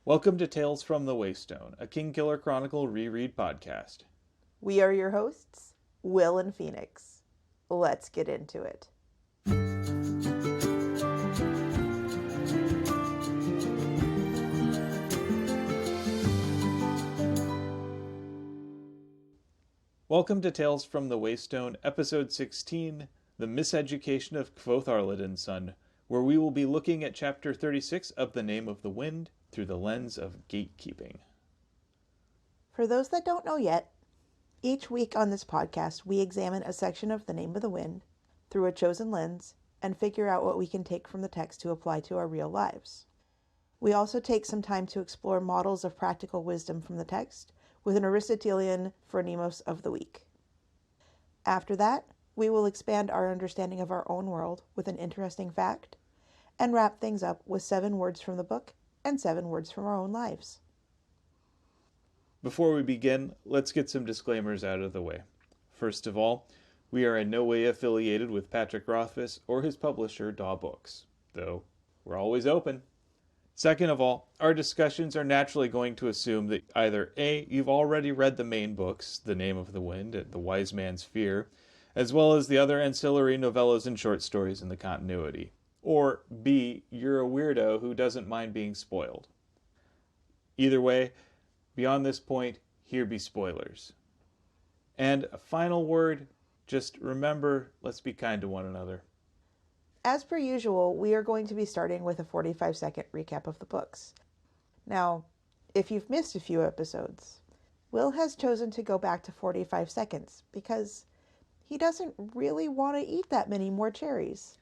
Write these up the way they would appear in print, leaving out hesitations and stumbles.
Welcome to Tales from the Waystone, a Kingkiller Chronicle reread podcast. We are your hosts, Will and Phoenix. Let's get into it. Welcome to Tales from the Waystone, Episode 16, The Miseducation of Kvothe Arliden, Son, where we will be looking at Chapter 36 of The Name of the Wind through the lens of gatekeeping. For those that don't know yet, each week on this podcast, we examine a section of The Name of the Wind through a chosen lens and figure out what we can take from the text to apply to our real lives. We also take some time to explore models of practical wisdom from the text with an Aristotelian phronimos of the week. After that, we will expand our understanding of our own world with an interesting fact and wrap things up with 7 words from the book and 7 words from our own lives. Before we begin, let's get some disclaimers out of the way. First of all, we are in no way affiliated with Patrick Rothfuss or his publisher, Daw Books, though we're always open. Second of all, our discussions are naturally going to assume that either A, you've already read the main books, The Name of the Wind and The Wise Man's Fear, as well as the other ancillary novellas and short stories in the continuity, or B, you're a weirdo who doesn't mind being spoiled. Either way, beyond this point, here be spoilers. And a final word, just remember, let's be kind to one another. As per usual, we are going to be starting with a 45-second recap of the books. Now, if you've missed a few episodes, Will has chosen to go back to 45 seconds because he doesn't really want to eat that many more cherries.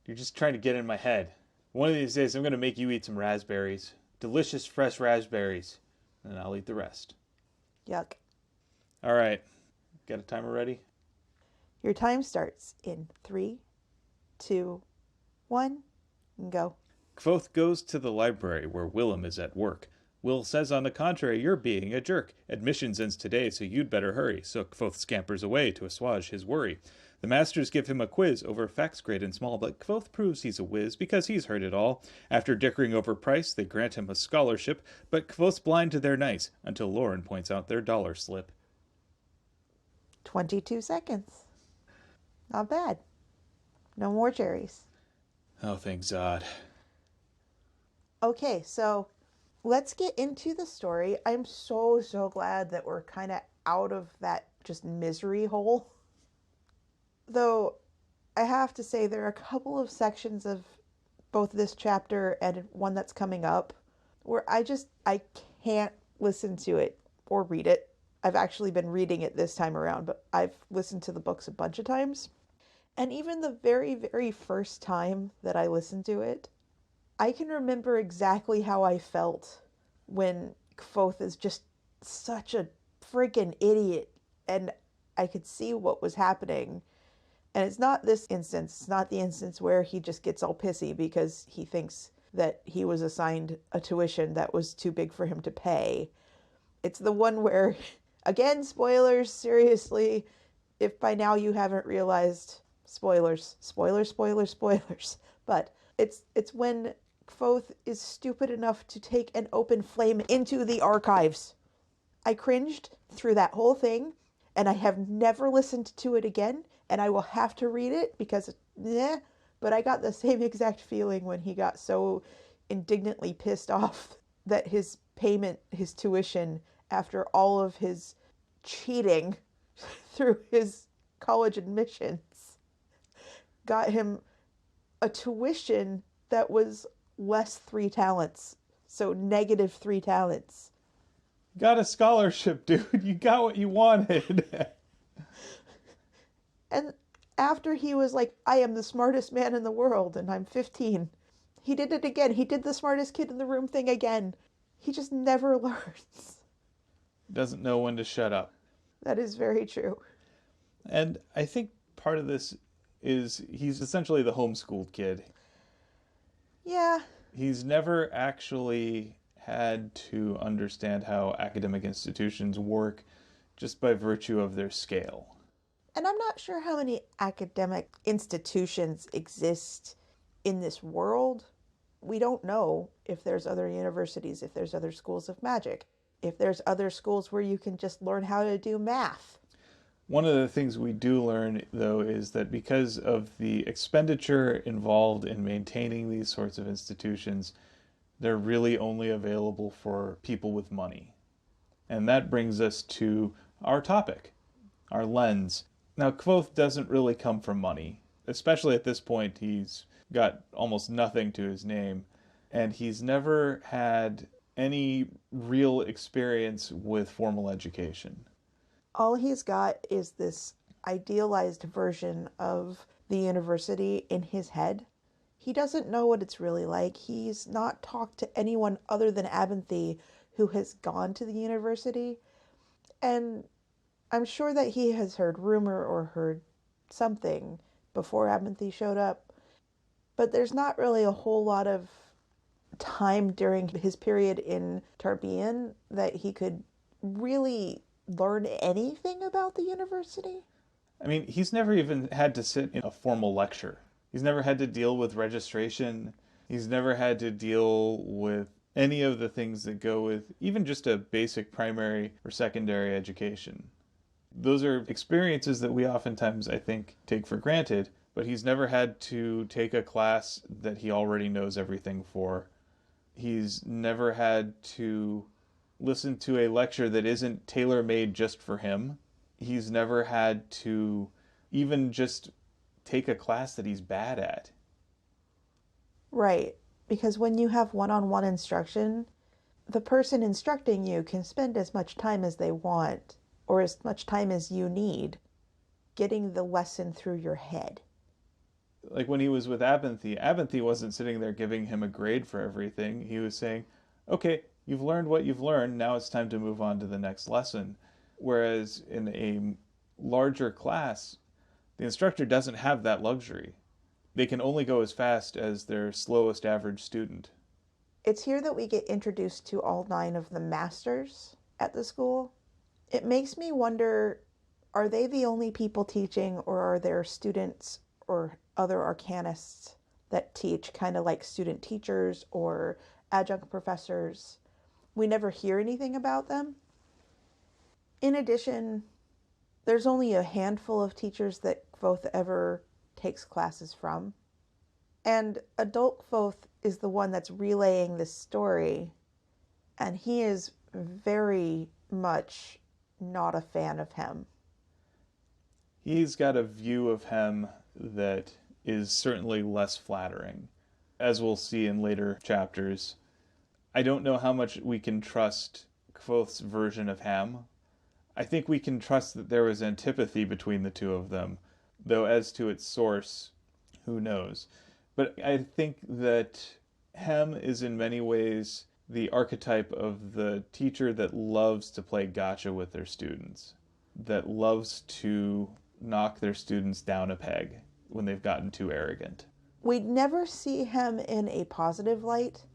You're just trying to get in my head. One of these days I'm going to make you eat some raspberries. Delicious fresh raspberries. And I'll eat the rest. Yuck. All right. Got a timer ready? Your time starts in 3, 2, 1, and go. Kvothe goes to the library where Willem is at work. Will says on the contrary, you're being a jerk. Admissions ends today, so you'd better hurry. So Kvothe scampers away to assuage his worry. The masters give him a quiz over facts great and small, but Kvothe proves he's a whiz because he's heard it all. After dickering over price, they grant him a scholarship, but Kvothe's blind to their nice, until Lauren points out their dollar slip. 22 seconds. Not bad. No more cherries. Oh, thank God. Okay, so let's get into the story. I'm so glad that we're kind of out of that just misery hole. Though, I have to say there are a couple of sections of both this chapter and one that's coming up where I can't listen to it or read it. I've actually been reading it this time around, but I've listened to the books a bunch of times. And even the very, very first time that I listened to it, I can remember exactly how I felt when Kvothe is just such a freaking idiot. And I could see what was happening. And it's not this instance. It's not the instance where he just gets all pissy because he thinks that he was assigned a tuition that was too big for him to pay. It's the one where, again, spoilers, seriously, if by now you haven't realized, spoilers. But it's when Kvothe is stupid enough to take an open flame into the archives. I cringed through that whole thing, and I have never listened to it again. And I will have to read it because, but I got the same exact feeling when he got so indignantly pissed off that his payment, his tuition, after all of his cheating through his college admissions, got him a tuition that was less 3 talents. So negative 3 talents. Got a scholarship, dude. You got what you wanted. And after he was like, I am the smartest man in the world and I'm 15, he did it again. He did the smartest kid in the room thing again. He just never learns. Doesn't know when to shut up. That is very true. And I think part of this is he's essentially the homeschooled kid. Yeah. He's never actually had to understand how academic institutions work just by virtue of their scale. And I'm not sure how many academic institutions exist in this world. We don't know if there's other universities, if there's other schools of magic, if there's other schools where you can just learn how to do math. One of the things we do learn, though, is that because of the expenditure involved in maintaining these sorts of institutions, they're really only available for people with money. And that brings us to our topic, our lens. Now, Kvothe doesn't really come from money. Especially at this point, he's got almost nothing to his name. And he's never had any real experience with formal education. All he's got is this idealized version of the university in his head. He doesn't know what it's really like. He's not talked to anyone other than Abinthy who has gone to the university. And I'm sure that he has heard rumor or heard something before Abinthy showed up. But there's not really a whole lot of time during his period in Tarbean that he could really learn anything about the university. I mean, he's never even had to sit in a formal lecture. He's never had to deal with registration. He's never had to deal with any of the things that go with even just a basic primary or secondary education. Those are experiences that we oftentimes, I think, take for granted, but he's never had to take a class that he already knows everything for. He's never had to listen to a lecture that isn't tailor-made just for him. He's never had to even just take a class that he's bad at. Right, because when you have one-on-one instruction, the person instructing you can spend as much time as they want, or as much time as you need, getting the lesson through your head. Like when he was with Abinthy, Abinthy wasn't sitting there giving him a grade for everything. He was saying, okay, you've learned what you've learned, now it's time to move on to the next lesson. Whereas in a larger class, the instructor doesn't have that luxury. They can only go as fast as their slowest average student. It's here that we get introduced to all 9 of the masters at the school. It makes me wonder, are they the only people teaching, or are there students or other arcanists that teach, kind of like student teachers or adjunct professors? We never hear anything about them. In addition, there's only a handful of teachers that Kvothe ever takes classes from. And adult Kvothe is the one that's relaying this story, and he is very much not a fan of him. He's got a view of him that is certainly less flattering, as we'll see in later chapters. I don't know how much we can trust Kvothe's version of Ham. I think we can trust that there was antipathy between the two of them, though as to its source, who knows. But I think that Ham is in many ways the archetype of the teacher that loves to play gotcha with their students, that loves to knock their students down a peg when they've gotten too arrogant. We never see him in a positive light,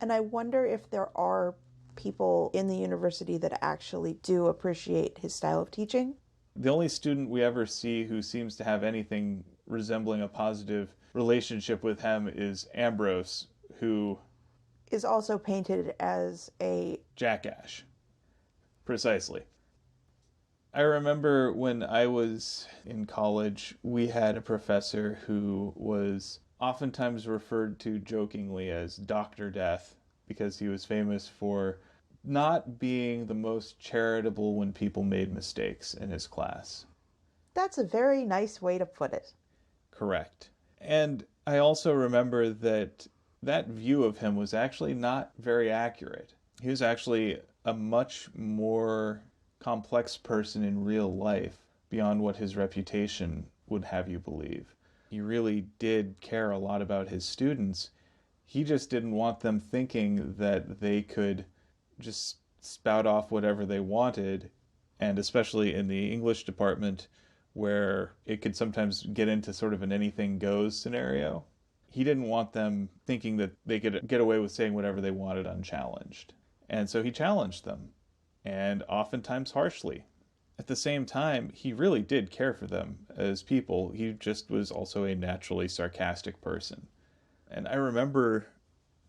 and I wonder if there are people in the university that actually do appreciate his style of teaching. The only student we ever see who seems to have anything resembling a positive relationship with him is Ambrose, who is also painted as a jackass. Precisely. I remember when I was in college, we had a professor who was oftentimes referred to jokingly as Dr. Death, because he was famous for not being the most charitable when people made mistakes in his class. That's a very nice way to put it. Correct. And I also remember that that view of him was actually not very accurate. He was actually a much more complex person in real life beyond what his reputation would have you believe. He really did care a lot about his students. He just didn't want them thinking that they could just spout off whatever they wanted, and especially in the English department where it could sometimes get into sort of an anything goes scenario. He didn't want them thinking that they could get away with saying whatever they wanted unchallenged. And so he challenged them, and oftentimes harshly. At the same time, he really did care for them as people. He just was also a naturally sarcastic person. And I remember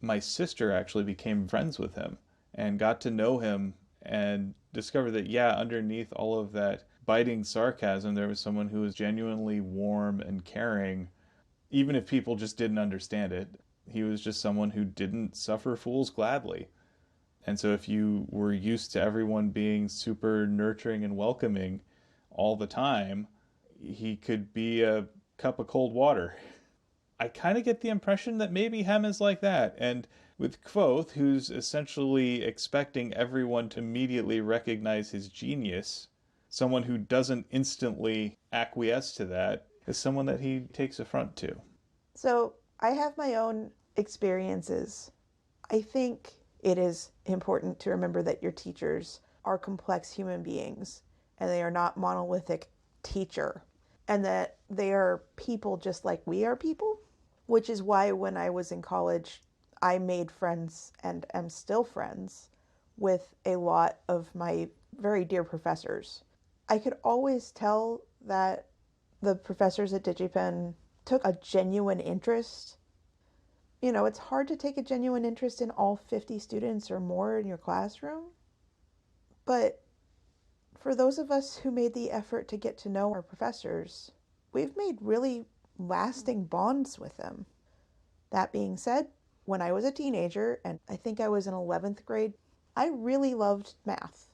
My sister actually became friends with him and got to know him and discovered that, yeah, underneath all of that biting sarcasm, there was someone who was genuinely warm and caring, even if people just didn't understand it. He was just someone who didn't suffer fools gladly. And so if you were used to everyone being super nurturing and welcoming all the time, he could be a cup of cold water. I kind of get the impression that maybe Hem is like that. And with Kvothe, who's essentially expecting everyone to immediately recognize his genius, someone who doesn't instantly acquiesce to that is someone that he takes affront to. So I have my own experiences. I think it is important to remember that your teachers are complex human beings and they are not monolithic teacher, and that they are people just like we are people, which is why when I was in college, I made friends and am still friends with a lot of my very dear professors. I could always tell that the professors at DigiPen took a genuine interest. You know, it's hard to take a genuine interest in all 50 students or more in your classroom. But for those of us who made the effort to get to know our professors, we've made really lasting bonds with them. That being said, when I was a teenager, and I think I was in 11th grade, I really loved math.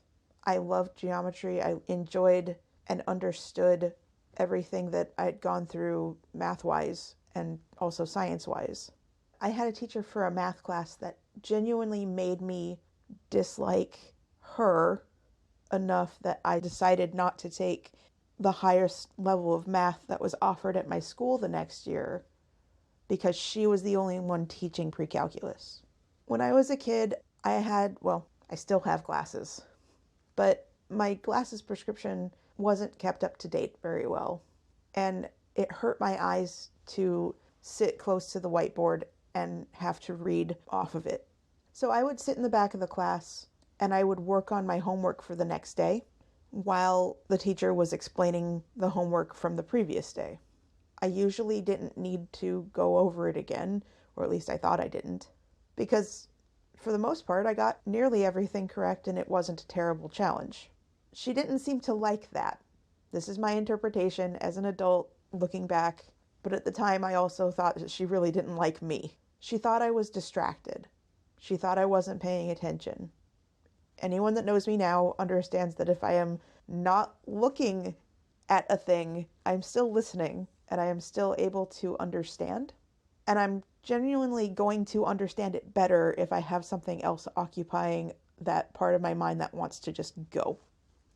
I loved geometry. I enjoyed and understood everything that I'd gone through math-wise and also science-wise. I had a teacher for a math class that genuinely made me dislike her enough that I decided not to take the highest level of math that was offered at my school the next year because she was the only one teaching pre-calculus. When I was a kid, I still have glasses, but my glasses prescription wasn't kept up to date very well. And it hurt my eyes to sit close to the whiteboard and have to read off of it. So I would sit in the back of the class and I would work on my homework for the next day while the teacher was explaining the homework from the previous day. I usually didn't need to go over it again, or at least I thought I didn't, because for the most part I got nearly everything correct and it wasn't a terrible challenge. She didn't seem to like that. This is my interpretation as an adult looking back, but at the time I also thought that she really didn't like me. She thought I was distracted. She thought I wasn't paying attention. Anyone that knows me now understands that if I am not looking at a thing, I'm still listening and I am still able to understand. And I'm genuinely going to understand it better if I have something else occupying that part of my mind that wants to just go.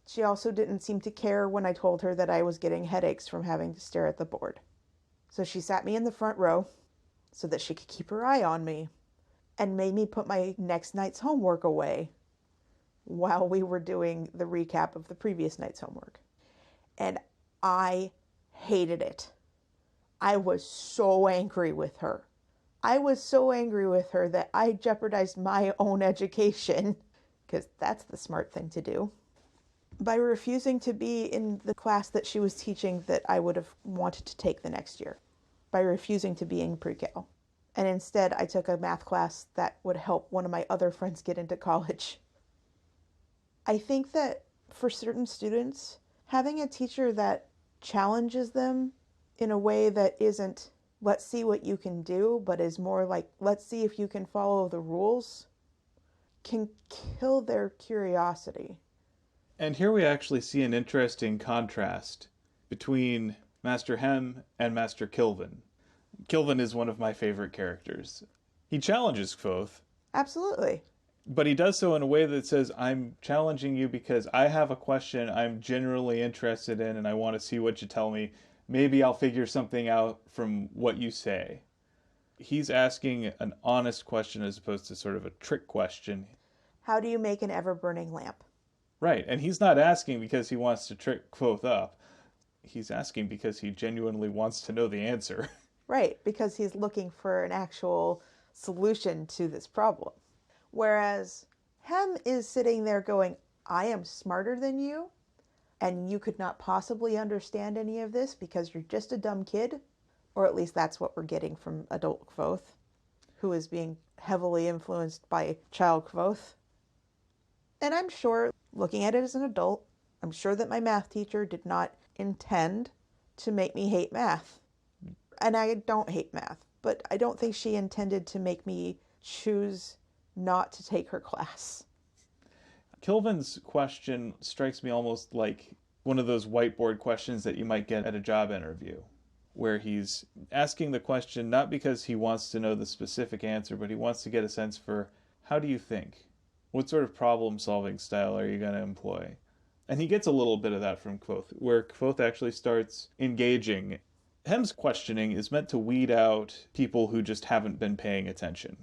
She also didn't seem to care when I told her that I was getting headaches from having to stare at the board. So she sat me in the front row so that she could keep her eye on me and made me put my next night's homework away while we were doing the recap of the previous night's homework. And I hated it. I was so angry with her. I was so angry with her that I jeopardized my own education, because that's the smart thing to do, by refusing to be in the class that she was teaching that I would have wanted to take the next year, by refusing to be in pre-cal. And instead, I took a math class that would help one of my other friends get into college. I think that for certain students, having a teacher that challenges them in a way that isn't, let's see what you can do, but is more like, let's see if you can follow the rules, can kill their curiosity. And here we actually see an interesting contrast between Master Hem and Master Kilvin. Kilvin is one of my favorite characters. He challenges Kvothe. Absolutely. But he does so in a way that says, I'm challenging you because I have a question I'm genuinely interested in and I want to see what you tell me. Maybe I'll figure something out from what you say. He's asking an honest question as opposed to sort of a trick question. How do you make an ever-burning lamp? Right, and he's not asking because he wants to trick Kvothe up. He's asking because he genuinely wants to know the answer. Right, because he's looking for an actual solution to this problem. Whereas Hem is sitting there going, I am smarter than you, and you could not possibly understand any of this because you're just a dumb kid. Or at least that's what we're getting from adult Kvothe. who is being heavily influenced by child Kvothe. And I'm sure, looking at it as an adult, I'm sure that my math teacher did not intend to make me hate math. And I don't hate math, but I don't think she intended to make me choose not to take her class. Kilvin's question strikes me almost like one of those whiteboard questions that you might get at a job interview, where he's asking the question not because he wants to know the specific answer, but he wants to get a sense for, how do you think? What sort of problem-solving style are you going to employ? And he gets a little bit of that from Kvothe, where Kvothe actually starts engaging. Hem's questioning is meant to weed out people who just haven't been paying attention.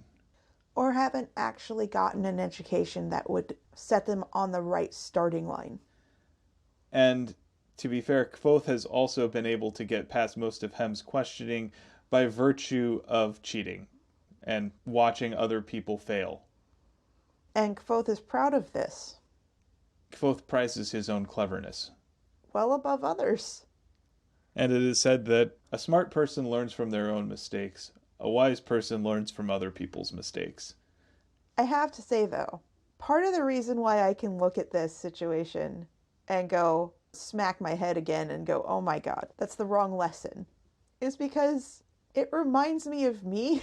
Or haven't actually gotten an education that would set them on the right starting line. And to be fair, Kvothe has also been able to get past most of Hem's questioning by virtue of cheating and watching other people fail. And Kvothe is proud of this. Kvothe prizes his own cleverness. Well above others. And it is said that a smart person learns from their own mistakes. A wise person learns from other people's mistakes. I have to say, though, part of the reason why I can look at this situation and go, smack my head again and go, oh my God, that's the wrong lesson, is because it reminds me of me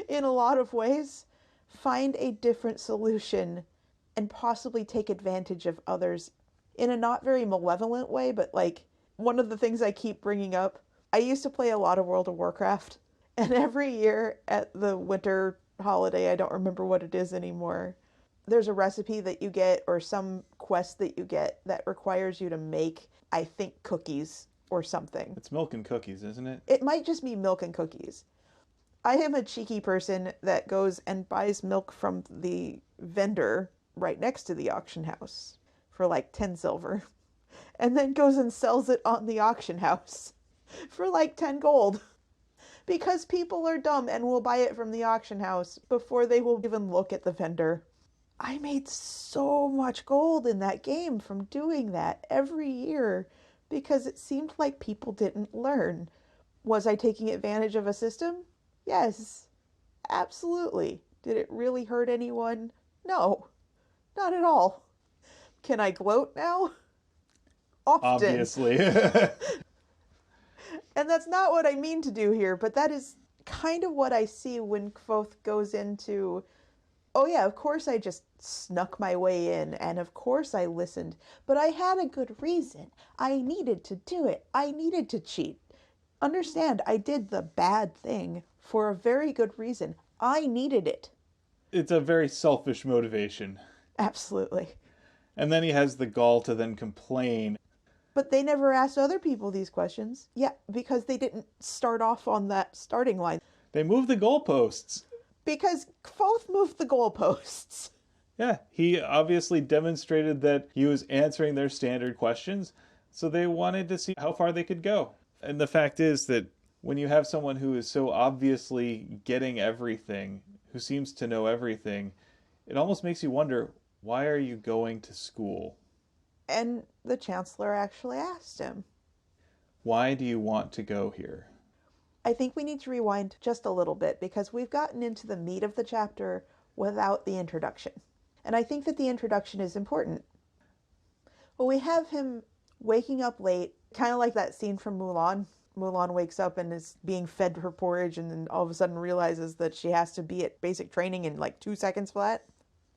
in a lot of ways. Find a different solution and possibly take advantage of others in a not very malevolent way, but like one of the things I keep bringing up, I used to play a lot of World of Warcraft, and every year at the winter holiday, I don't remember what it is anymore, there's a recipe that you get or some quest that you get that requires you to make, I think, cookies or something. It's milk and cookies, isn't it? It might just be milk and cookies. I am a cheeky person that goes and buys milk from the vendor right next to the auction house for like 10 silver, and then goes and sells it on the auction house for like 10 gold. Because people are dumb and will buy it from the auction house before they will even look at the vendor. I made so much gold in that game from doing that every year because it seemed like people didn't learn. Was I taking advantage of a system? Yes, absolutely. Did it really hurt anyone? No, not at all. Can I gloat now? Often. Obviously. And that's not what I mean to do here, but that is kind of what I see when Kvothe goes into, oh yeah, of course I just snuck my way in, and of course I listened, but I had a good reason. I needed to do it. I needed to cheat. Understand, I did the bad thing for a very good reason. I needed it. It's a very selfish motivation. Absolutely. And then he has the gall to then complain. But they never asked other people these questions. Yeah, because they didn't start off on that starting line. They moved the goalposts. Because Kvothe moved the goalposts. Yeah, he obviously demonstrated that he was answering their standard questions, so they wanted to see how far they could go. And the fact is that when you have someone who is so obviously getting everything, who seems to know everything, it almost makes you wonder, why are you going to school? And the Chancellor actually asked him, why do you want to go here? I think we need to rewind just a little bit because we've gotten into the meat of the chapter without the introduction. And I think that the introduction is important. Well, we have him waking up late, kind of like that scene from Mulan. Mulan wakes up and is being fed her porridge and then all of a sudden realizes that she has to be at basic training in like 2 seconds flat.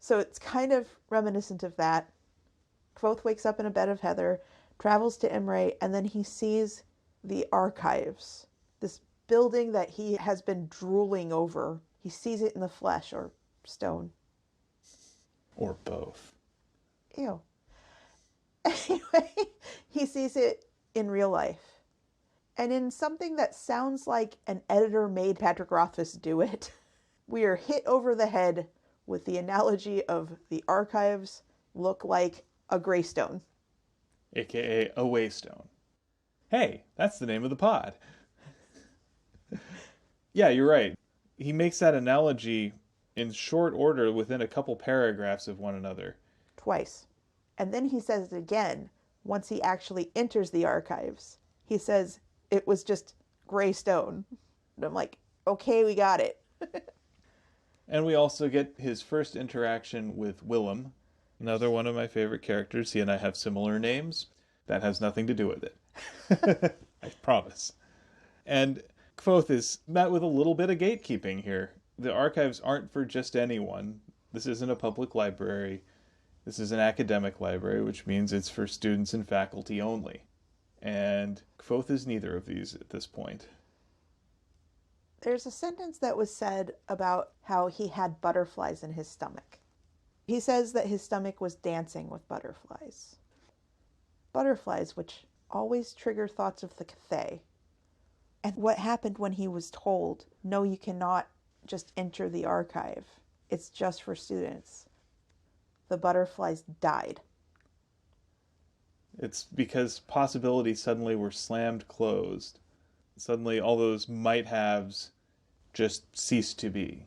So it's kind of reminiscent of that. Kvothe wakes up in a bed of heather, travels to Imre, and then he sees the archives, this building that he has been drooling over. He sees it in the flesh, or stone. Or both. Ew. Anyway, he sees it in real life. And in something that sounds like an editor made Patrick Rothfuss do it, we are hit over the head with the analogy of the archives look like a Greystone. AKA a Waystone. Hey, that's the name of the pod. Yeah, you're right. He makes that analogy in short order within a couple paragraphs of one another. Twice. And then he says it again once he actually enters the archives. He says, it was just Greystone. And I'm like, okay, we got it. And we also get his first interaction with Willem, another one of my favorite characters. He and I have similar names. That has nothing to do with it. I promise. And Kvothe is met with a little bit of gatekeeping here. The archives aren't for just anyone. This isn't a public library. This is an academic library, which means it's for students and faculty only. And Kvothe is neither of these at this point. There's a sentence that was said about how he had butterflies in his stomach. He says that his stomach was dancing with butterflies. Butterflies, which always trigger thoughts of the Kvothe. And what happened when he was told, no, you cannot just enter the archive. It's just for students. The butterflies died. It's because possibilities suddenly were slammed closed. Suddenly all those might-haves just ceased to be.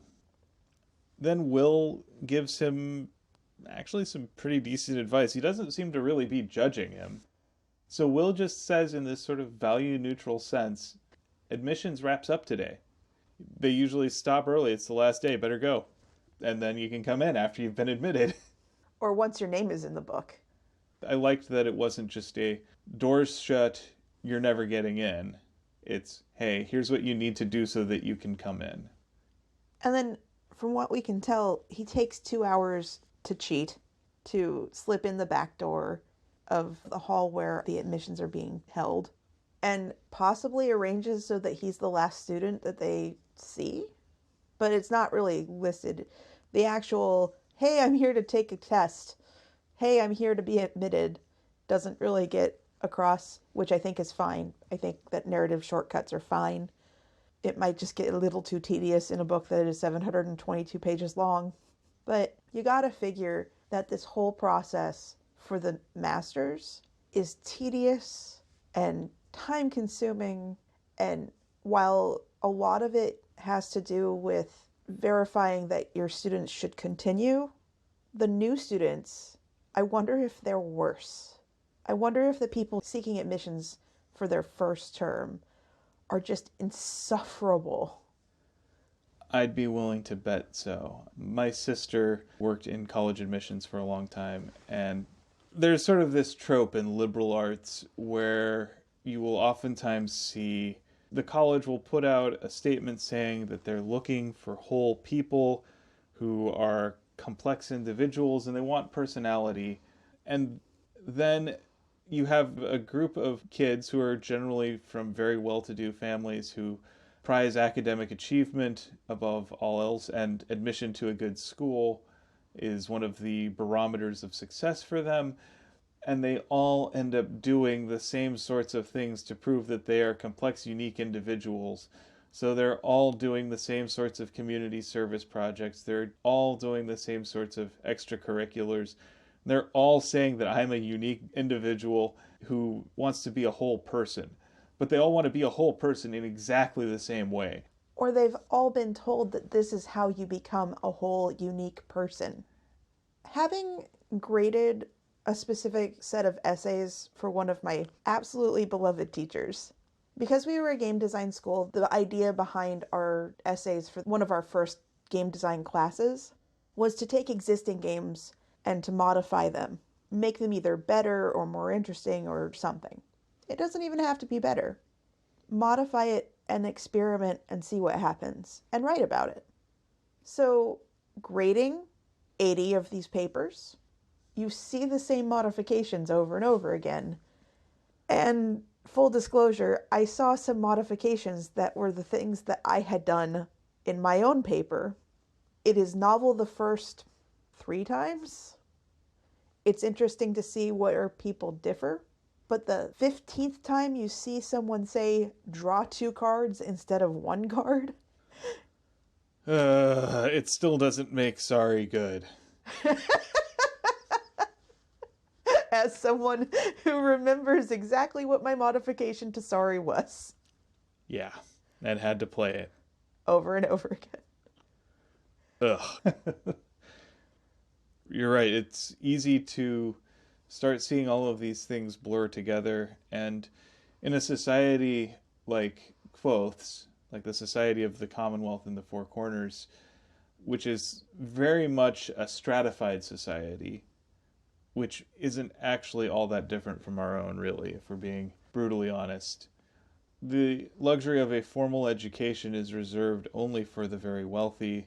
Then Will gives him actually some pretty decent advice. He doesn't seem to really be judging him. So Will just says in this sort of value-neutral sense, admissions wraps up today. They usually stop early. It's the last day. Better go. And then you can come in after you've been admitted. Or once your name is in the book. I liked that it wasn't just a doors shut, you're never getting in. It's, hey, here's what you need to do so that you can come in. And then, from what we can tell, he takes 2 hours to cheat, to slip in the back door of the hall where the admissions are being held, and possibly arranges so that he's the last student that they see. But it's not really listed. The actual, hey, I'm here to take a test, hey, I'm here to be admitted, doesn't really get across, which I think is fine. I think that narrative shortcuts are fine. It might just get a little too tedious in a book that is 722 pages long. But you gotta figure that this whole process for the masters is tedious and time consuming, and while a lot of it has to do with verifying that your students should continue, the new students, I wonder if they're worse. I wonder if the people seeking admissions for their first term are just insufferable. I'd be willing to bet so. My sister worked in college admissions for a long time, and there's sort of this trope in liberal arts where you will oftentimes see the college will put out a statement saying that they're looking for whole people who are complex individuals and they want personality. And then you have a group of kids who are generally from very well-to-do families who prize academic achievement above all else, and admission to a good school is one of the barometers of success for them. And they all end up doing the same sorts of things to prove that they are complex, unique individuals. So they're all doing the same sorts of community service projects. They're all doing the same sorts of extracurriculars. They're all saying that I'm a unique individual who wants to be a whole person. But they all want to be a whole person in exactly the same way. Or they've all been told that this is how you become a whole, unique person. Having graded a specific set of essays for one of my absolutely beloved teachers, because we were a game design school, the idea behind our essays for one of our first game design classes was to take existing games and to modify them, make them either better or more interesting or something. It doesn't even have to be better. Modify it and experiment and see what happens and write about it. So, grading 80 of these papers, you see the same modifications over and over again. And full disclosure, I saw some modifications that were the things that I had done in my own paper. It is novel the first 3 times. It's interesting to see where people differ. But the 15th time you see someone say, draw 2 cards instead of 1 card. It still doesn't make sorry good. As someone who remembers exactly what my modification to sorry was. Yeah, and had to play it. Over and over again. Ugh. You're right, it's easy to start seeing all of these things blur together, and in a society like Kvothe's, like the Society of the Commonwealth in the Four Corners, which is very much a stratified society, which isn't actually all that different from our own, really, if we're being brutally honest. The luxury of a formal education is reserved only for the very wealthy,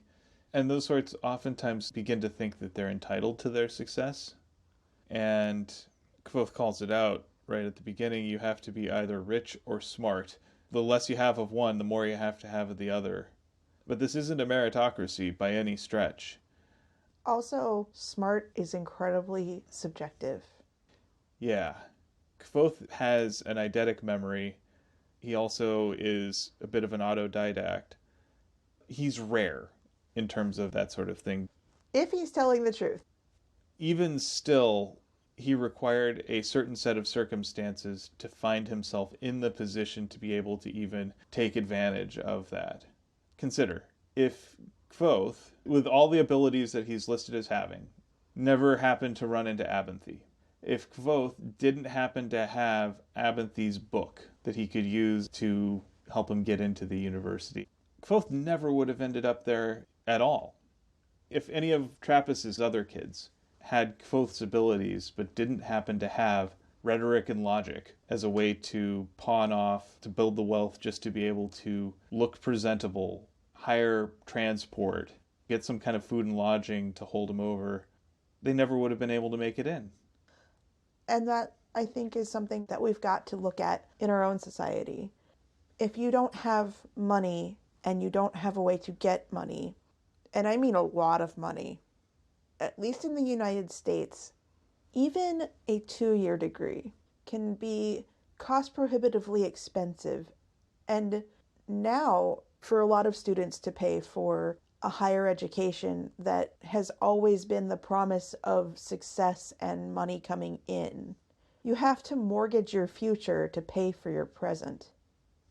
and those sorts oftentimes begin to think that they're entitled to their success. And Kvothe calls it out right at the beginning. You have to be either rich or smart. The less you have of one, the more you have to have of the other. But this isn't a meritocracy by any stretch. Also, smart is incredibly subjective. Yeah. Kvothe has an eidetic memory. He also is a bit of an autodidact. He's rare in terms of that sort of thing. If he's telling the truth. Even still, he required a certain set of circumstances to find himself in the position to be able to even take advantage of that. Consider, if Kvothe, with all the abilities that he's listed as having, never happened to run into Abinthy, if Kvothe didn't happen to have Abinthy's book that he could use to help him get into the university, Kvothe never would have ended up there at all. If any of Trappist's other kids had Kvothe's abilities but didn't happen to have rhetoric and logic as a way to pawn off, to build the wealth just to be able to look presentable, hire transport, get some kind of food and lodging to hold them over, they never would have been able to make it in. And that, I think, is something that we've got to look at in our own society. If you don't have money and you don't have a way to get money, and I mean a lot of money, at least in the United States, even a 2-year degree can be cost prohibitively expensive. And now, for a lot of students to pay for a higher education that has always been the promise of success and money coming in, you have to mortgage your future to pay for your present.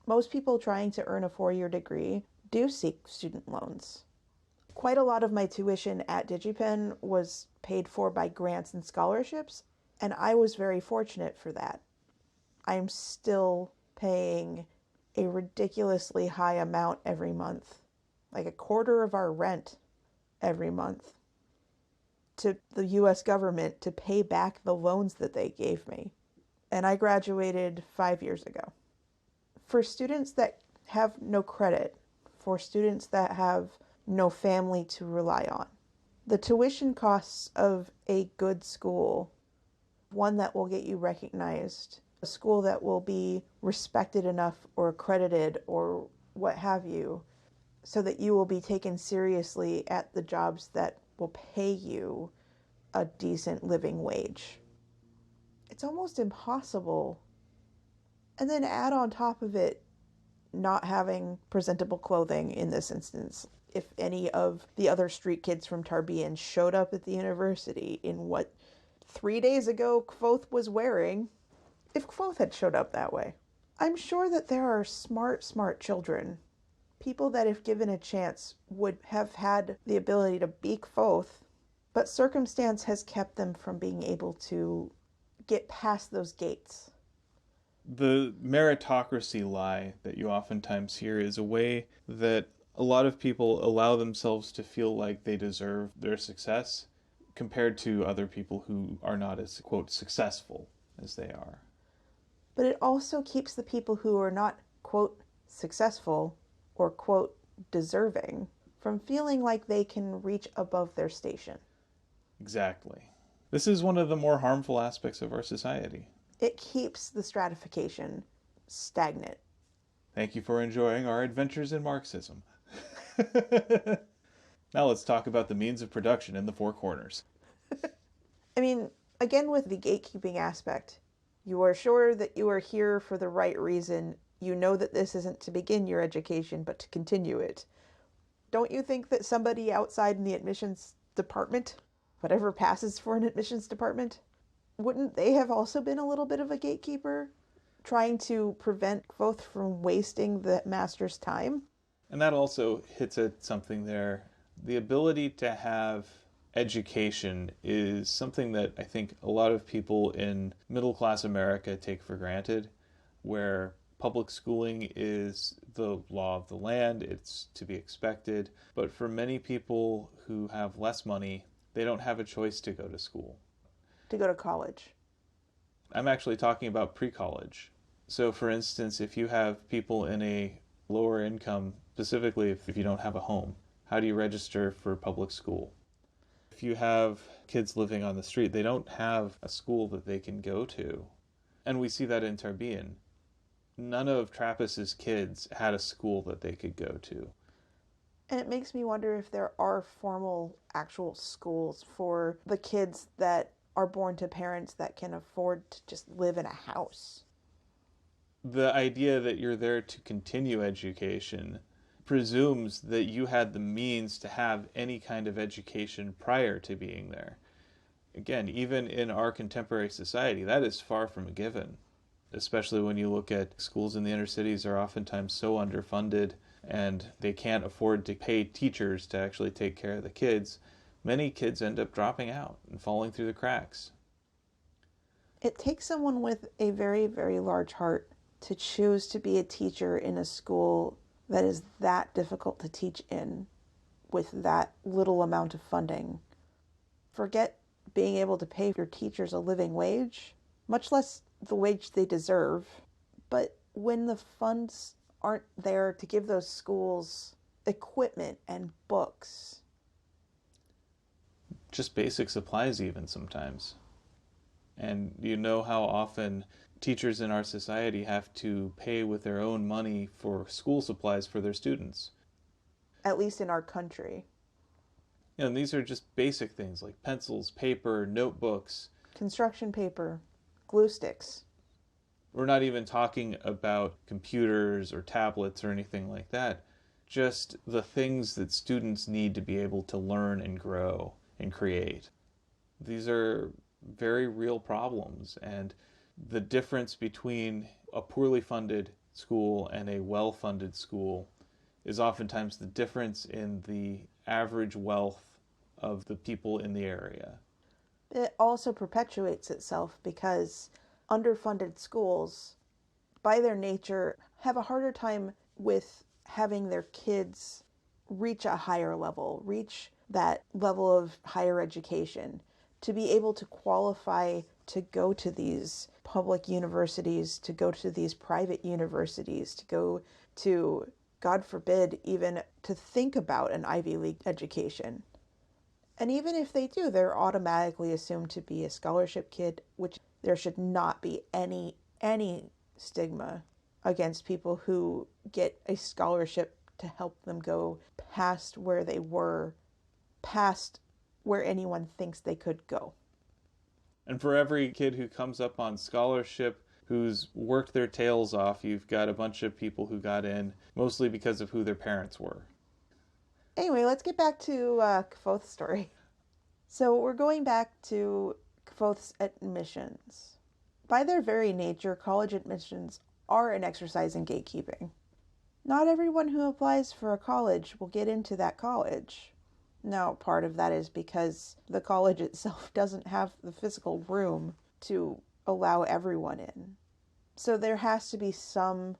Most people trying to earn a 4-year degree do seek student loans. Quite a lot of my tuition at DigiPen was paid for by grants and scholarships, and I was very fortunate for that. I'm still paying a ridiculously high amount every month, like a quarter of our rent every month, to the US government to pay back the loans that they gave me. And I graduated 5 years ago. For students that have no credit, for students that have no family to rely on, the tuition costs of a good school, one that will get you recognized, a school that will be respected enough or accredited or what have you, so that you will be taken seriously at the jobs that will pay you a decent living wage. It's almost impossible. And then add on top of it not having presentable clothing in this instance. If any of the other street kids from Tarbean showed up at the university in what 3 days ago Kvothe was wearing, if Kvothe had showed up that way, I'm sure that there are smart children, people that if given a chance would have had the ability to be Kvothe, but circumstance has kept them from being able to get past those gates. The meritocracy lie that you oftentimes hear is a way that a lot of people allow themselves to feel like they deserve their success compared to other people who are not as, quote, successful as they are. But it also keeps the people who are not, quote, successful or, quote, deserving from feeling like they can reach above their station. Exactly. This is one of the more harmful aspects of our society. It keeps the stratification stagnant. Thank you for enjoying our adventures in Marxism. Now let's talk about the means of production in the Four Corners. I mean, again with the gatekeeping aspect, you are sure that you are here for the right reason. You know that this isn't to begin your education, but to continue it. Don't you think that somebody outside in the admissions department, whatever passes for an admissions department, wouldn't they have also been a little bit of a gatekeeper, trying to prevent Kvothe from wasting the master's time? And that also hits at something there. The ability to have education is something that I think a lot of people in middle-class America take for granted, where Public schooling is the law of the land, it's to be expected, but for many people who have less money, they don't have a choice to go to school. To go to college. I'm actually talking about pre-college. So for instance, if you have people in a lower income, specifically if you don't have a home, how do you register for public school? If you have kids living on the street, they don't have a school that they can go to. And we see that in Tarbean. None of Trappist's kids had a school that they could go to. And it makes me wonder if there are formal actual schools for the kids that are born to parents that can afford to just live in a house. The idea that you're there to continue education presumes that you had the means to have any kind of education prior to being there. Again, even in our contemporary society, that is far from a given, especially when you look at schools in the inner cities are oftentimes so underfunded and they can't afford to pay teachers to actually take care of the kids. Many kids end up dropping out and falling through the cracks. It takes someone with a very, very large heart to choose to be a teacher in a school that is that difficult to teach in with that little amount of funding. Forget being able to pay your teachers a living wage, much less the wage they deserve. But when the funds aren't there to give those schools equipment and books, just basic supplies even sometimes. And you know how often teachers in our society have to pay with their own money for school supplies for their students. At least in our country. And these are just basic things like pencils, paper, notebooks. Construction paper, glue sticks. We're not even talking about computers or tablets or anything like that. Just the things that students need to be able to learn and grow and create. These are very real problems, and the difference between a poorly funded school and a well-funded school is oftentimes the difference in the average wealth of the people in the area. It also perpetuates itself because underfunded schools, by their nature, have a harder time with having their kids reach a higher level, reach that level of higher education, to be able to qualify to go to these public universities, to go to these private universities, to go to, God forbid, even to think about an Ivy League education. And even if they do, they're automatically assumed to be a scholarship kid, which there should not be any stigma against people who get a scholarship to help them go past where they were, past where anyone thinks they could go. And for every kid who comes up on scholarship, who's worked their tails off, you've got a bunch of people who got in mostly because of who their parents were. Anyway, let's get back to Kvothe's story. So we're going back to Kvothe's admissions. By their very nature, college admissions are an exercise in gatekeeping. Not everyone who applies for a college will get into that college. Now, part of that is because the college itself doesn't have the physical room to allow everyone in. So there has to be some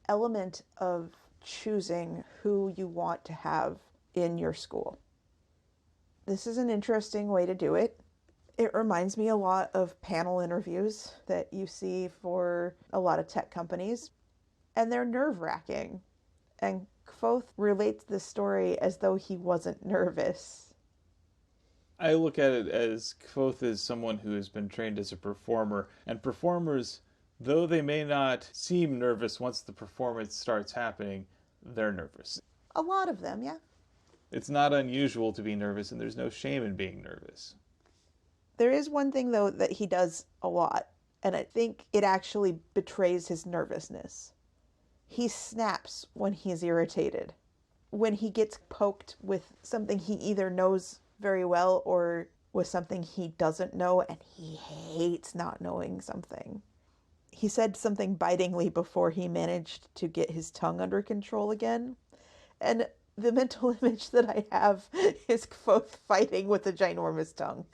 element of choosing who you want to have in your school. This is an interesting way to do it. It reminds me a lot of panel interviews that you see for a lot of tech companies, and they're nerve-wracking. And Kvothe relates this story as though he wasn't nervous. I look at it as Kvothe is someone who has been trained as a performer, and performers, though they may not seem nervous once the performance starts happening, they're nervous. A lot of them, yeah. It's not unusual to be nervous, and there's no shame in being nervous. There is one thing, though, that he does a lot, and I think it actually betrays his nervousness. He snaps when he's irritated. When he gets poked with something he either knows very well or with something he doesn't know, and he hates not knowing something. He said something bitingly before he managed to get his tongue under control again. And the mental image that I have is Kvothe fighting with a ginormous tongue.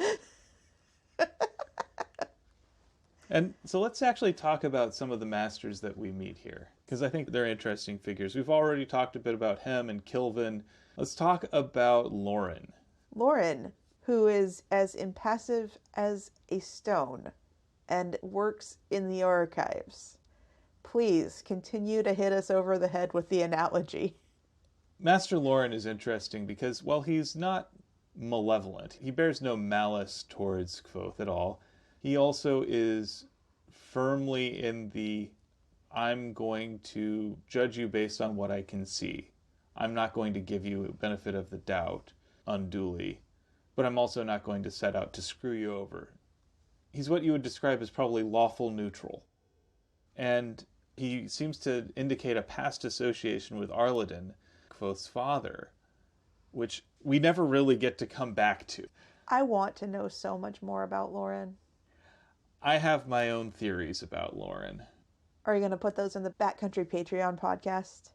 And so let's actually talk about some of the masters that we meet here. because I think they're interesting figures. We've already talked a bit about him and Kilvin. Let's talk about Lauren. Lauren, who is as impassive as a stone and works in the archives. Please continue to hit us over the head with the analogy. Master Lauren is interesting because, well, he's not malevolent. He bears no malice towards Kvothe at all. He also is firmly in the, I'm going to judge you based on what I can see. I'm not going to give you benefit of the doubt unduly, but I'm also not going to set out to screw you over. He's what you would describe as probably lawful neutral. And he seems to indicate a past association with Arliden, Kvothe's father, which we never really get to come back to. I want to know so much more about Lauren. I have my own theories about Lauren. Are you going to put those in the Backcountry Patreon podcast?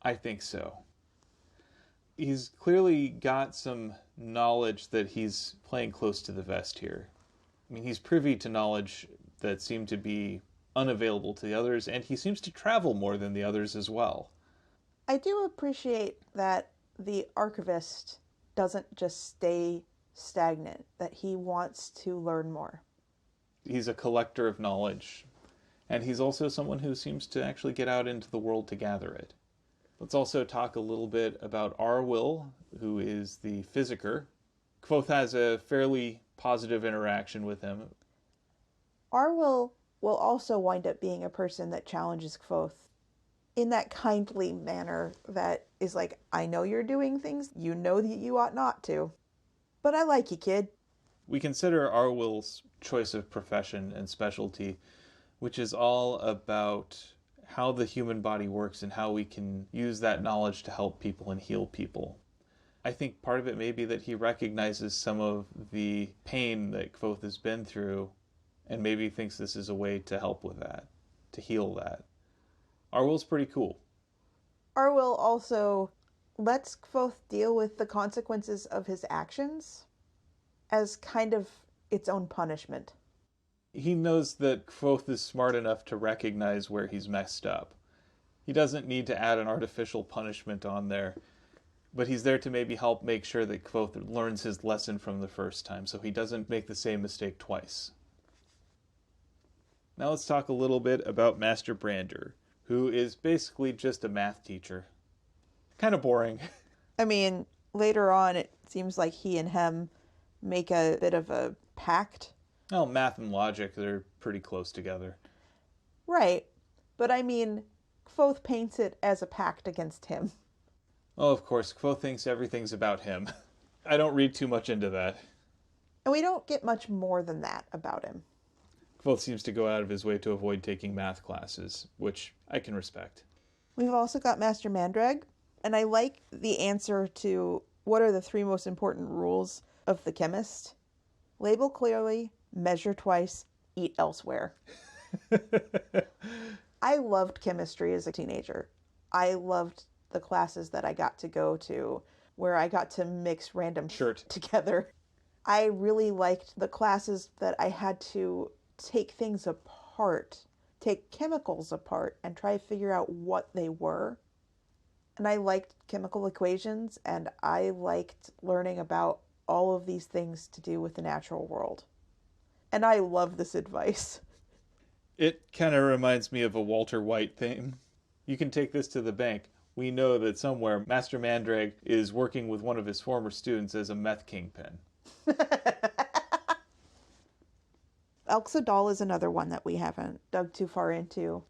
I think so. He's clearly got some knowledge that he's playing close to the vest here. I mean, he's privy to knowledge that seemed to be unavailable to the others, and he seems to travel more than the others as well. I do appreciate that the archivist doesn't just stay stagnant, that he wants to learn more. He's a collector of knowledge, and he's also someone who seems to actually get out into the world to gather it. Let's also talk a little bit about Arwyll, who is the physiker. Kvothe has a fairly positive interaction with him. Arwyll will also wind up being a person that challenges Kvothe in that kindly manner that is like, I know you're doing things you know that you ought not to, but I like you, kid. We consider Arwyll's choice of profession and specialty, which is all about how the human body works and how we can use that knowledge to help people and heal people. I think part of it may be that he recognizes some of the pain that Kvothe has been through and maybe thinks this is a way to help with that, to heal that. Arwyll's pretty cool. Arwyll also lets Kvothe deal with the consequences of his actions as kind of its own punishment. He knows that Kvothe is smart enough to recognize where he's messed up. He doesn't need to add an artificial punishment on there, but he's there to maybe help make sure that Kvothe learns his lesson from the first time so he doesn't make the same mistake twice. Now let's talk a little bit about Master Brander, who is basically just a math teacher. Kind of boring. I mean, later on it seems like he and Hem make a bit of a pact. Well, math and logic, they're pretty close together. Right, but I mean, Kvothe paints it as a pact against him. Oh, of course, Kvothe thinks everything's about him. I don't read too much into that. And we don't get much more than that about him. Kvothe seems to go out of his way to avoid taking math classes, which I can respect. We've also got Master Mandrag, and I like the answer to what are the 3 most important rules of the chemist. Label clearly, measure twice, eat elsewhere. I loved chemistry as a teenager. I loved the classes that I got to go to where I got to mix random Shirt together. I really liked the classes that I had to take things apart, take chemicals apart and try to figure out what they were. And I liked chemical equations, and I liked learning about all of these things to do with the natural world. And I love this advice. It kind of reminds me of a Walter White theme. You can take this to the bank. We know that somewhere Master Mandrag is working with one of his former students as a meth kingpin. Elxadal is another one that we haven't dug too far into.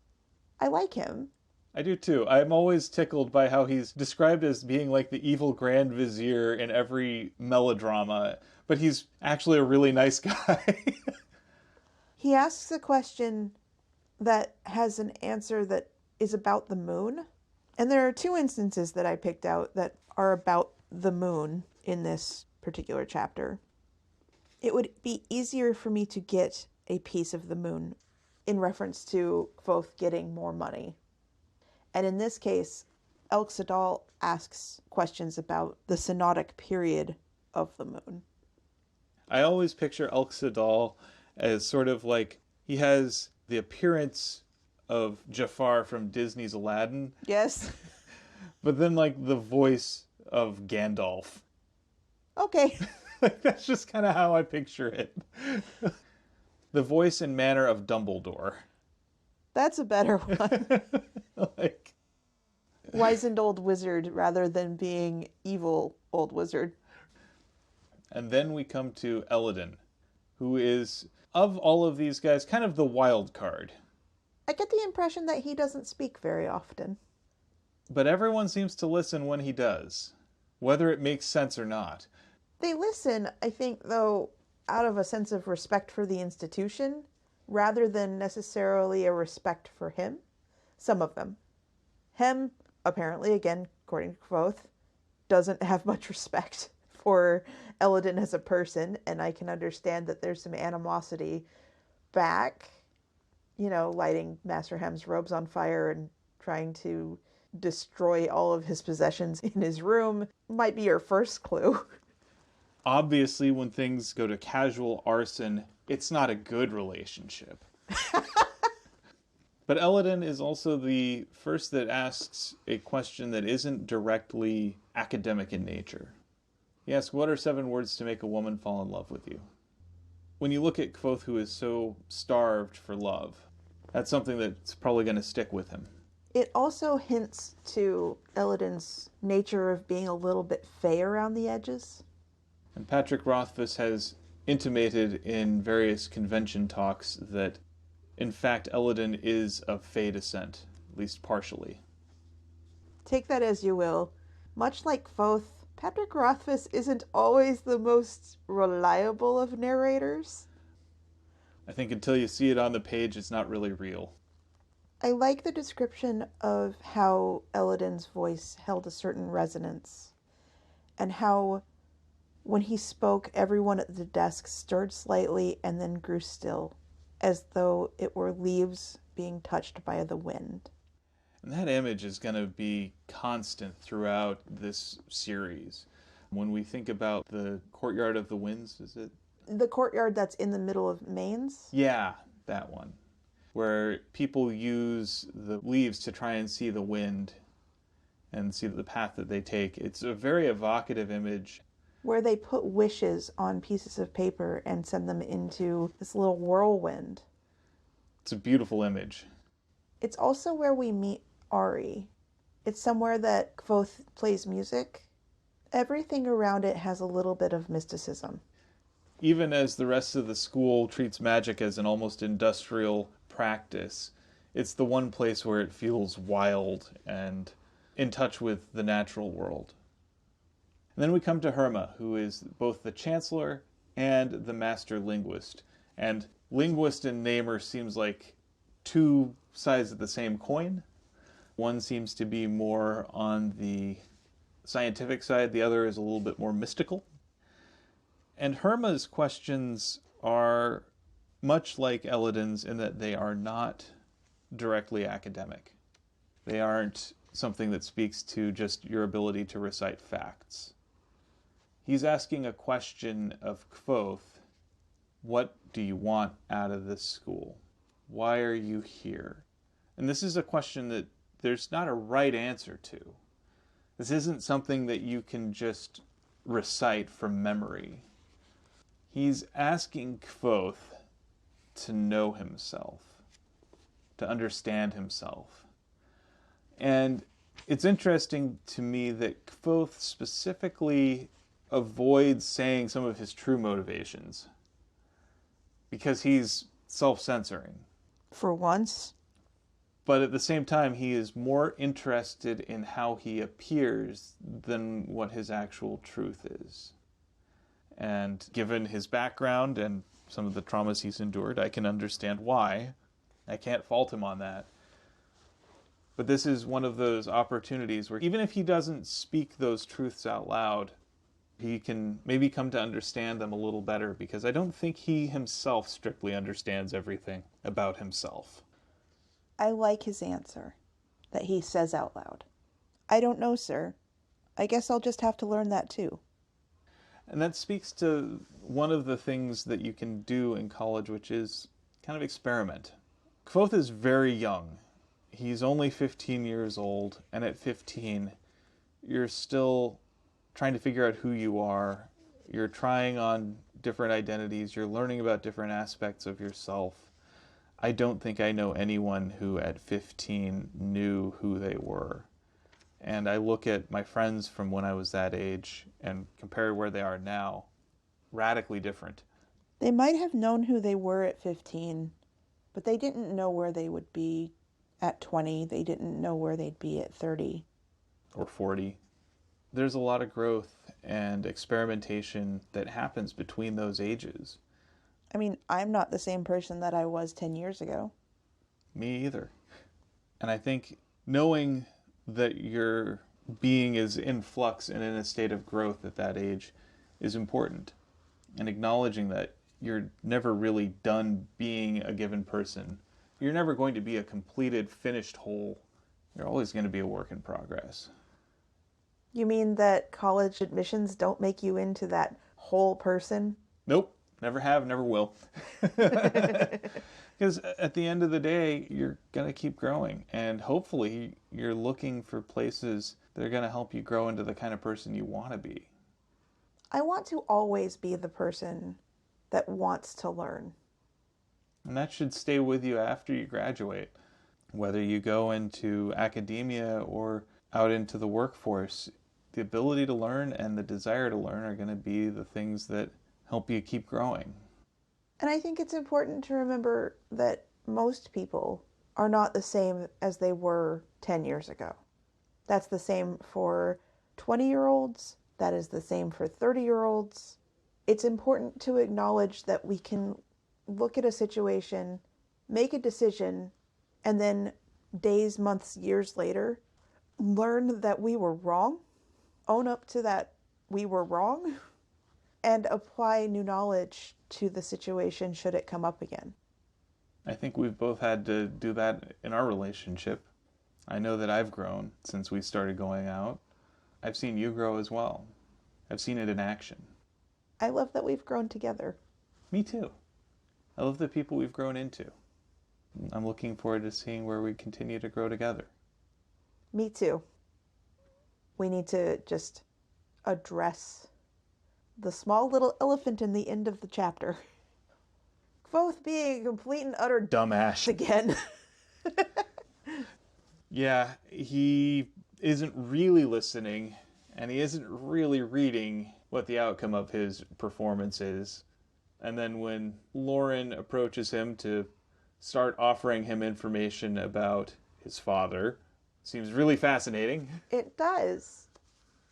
I like him. I do too. I'm always tickled by how he's described as being like the evil Grand Vizier in every melodrama, but he's actually a really nice guy. He asks a question that has an answer that is about the moon. And there are 2 instances that I picked out that are about the moon in this particular chapter. It would be easier for me to get a piece of the moon in reference to Kvothe getting more money. And in this case, Elxadal asks questions about the synodic period of the moon. I always picture Elxadal as sort of like, he has the appearance of Jafar from Disney's Aladdin, Yes. but then like the voice of Gandalf. Okay. Like, that's just kind of how I picture it. The voice and manner of Dumbledore. That's a better one. Like, Wizened old wizard rather than being evil old wizard. and then we come to Elodin, who is, of all of these guys, kind of the wild card. I get the impression that he doesn't speak very often. But everyone seems to listen when he does, whether it makes sense or not. They listen, I think, though, out of a sense of respect for the institution, rather than necessarily a respect for him. Some of them. Hem, apparently, again, according to Kvothe, doesn't have much respect for Elodin as a person, and I can understand that there's some animosity back, lighting Master Hem's robes on fire and trying to destroy all of his possessions in his room might be your first clue. Obviously, when things go to casual arson, it's not a good relationship. But Elodin is also the first that asks a question that isn't directly academic in nature. He asks, what are 7 words to make a woman fall in love with you? When you look at Kvothe, who is so starved for love, that's something that's probably going to stick with him. It also hints to Elodin's nature of being a little bit fey around the edges. And Patrick Rothfuss has intimated in various convention talks that, in fact, Elodin is of fey descent, at least partially. Take that as you will. Much like Kvothe, Patrick Rothfuss isn't always the most reliable of narrators. I think until you see it on the page, it's not really real. I like the description of how Elodin's voice held a certain resonance, and how when he spoke, everyone at the desk stirred slightly and then grew still, as though it were leaves being touched by the wind. And that image is going to be constant throughout this series. When we think about the Courtyard of the Winds, is it? The courtyard that's in the middle of Mainz? Yeah, that one. Where people use the leaves to try and see the wind and see the path that they take. It's a very evocative image. Where they put wishes on pieces of paper and send them into this little whirlwind. It's a beautiful image. It's also where we meet Ari. It's somewhere that Kvothe plays music. Everything around it has a little bit of mysticism. Even as the rest of the school treats magic as an almost industrial practice, it's the one place where it feels wild and in touch with the natural world. And then we come to Herma, who is both the Chancellor and the Master Linguist. And linguist and namer seems like 2 sides of the same coin. One seems to be more on the scientific side, the other is a little bit more mystical. And Herma's questions are much like Elodin's in that they are not directly academic. They aren't something that speaks to just your ability to recite facts. He's asking a question of Kvothe. What do you want out of this school? Why are you here? And this is a question that there's not a right answer to. This isn't something that you can just recite from memory. He's asking Kvothe to know himself, to understand himself. And it's interesting to me that Kvothe specifically avoids saying some of his true motivations because he's self-censoring. For once. But at the same time, he is more interested in how he appears than what his actual truth is. And given his background and some of the traumas he's endured, I can understand why. I can't fault him on that. But this is one of those opportunities where even if he doesn't speak those truths out loud, he can maybe come to understand them a little better, because I don't think he himself strictly understands everything about himself. I like his answer that he says out loud. I don't know, sir. I guess I'll just have to learn that too. And that speaks to one of the things that you can do in college, which is kind of experiment. Kvothe is very young. He's only 15 years old, and at 15, you're still trying to figure out who you are. You're trying on different identities. You're learning about different aspects of yourself. I don't think I know anyone who at 15 knew who they were. And I look at my friends from when I was that age and compare where they are now, radically different. They might have known who they were at 15, but they didn't know where they would be at 20. They didn't know where they'd be at 30. Or 40. There's a lot of growth and experimentation that happens between those ages. I mean, I'm not the same person that I was 10 years ago. Me either. And I think knowing that your being is in flux and in a state of growth at that age is important. And acknowledging that you're never really done being a given person. You're never going to be a completed, finished whole. You're always going to be a work in progress. You mean that college admissions don't make you into that whole person? Nope. Never have, never will. Because at the end of the day, you're going to keep growing. And hopefully, you're looking for places that are going to help you grow into the kind of person you want to be. I want to always be the person that wants to learn. And that should stay with you after you graduate. Whether you go into academia or out into the workforce, the ability to learn and the desire to learn are going to be the things that help you keep growing. And I think it's important to remember that most people are not the same as they were 10 years ago. That's the same for 20-year-olds. That is the same for 30-year-olds. It's important to acknowledge that we can look at a situation, make a decision, and then days, months, years later, learn that we were wrong, own up to that we were wrong, and apply new knowledge to the situation should it come up again. I think we've both had to do that in our relationship. I know that I've grown since we started going out. I've seen you grow as well. I've seen it in action. I love that we've grown together. Me too. I love the people we've grown into. I'm looking forward to seeing where we continue to grow together. Me too. We need to just address the small little elephant in the end of the chapter. Kvothe being a complete and utter dumbass again. Yeah, he isn't really listening, and he isn't really reading what the outcome of his performance is. And then when Lauren approaches him to start offering him information about his father, seems really fascinating. It does.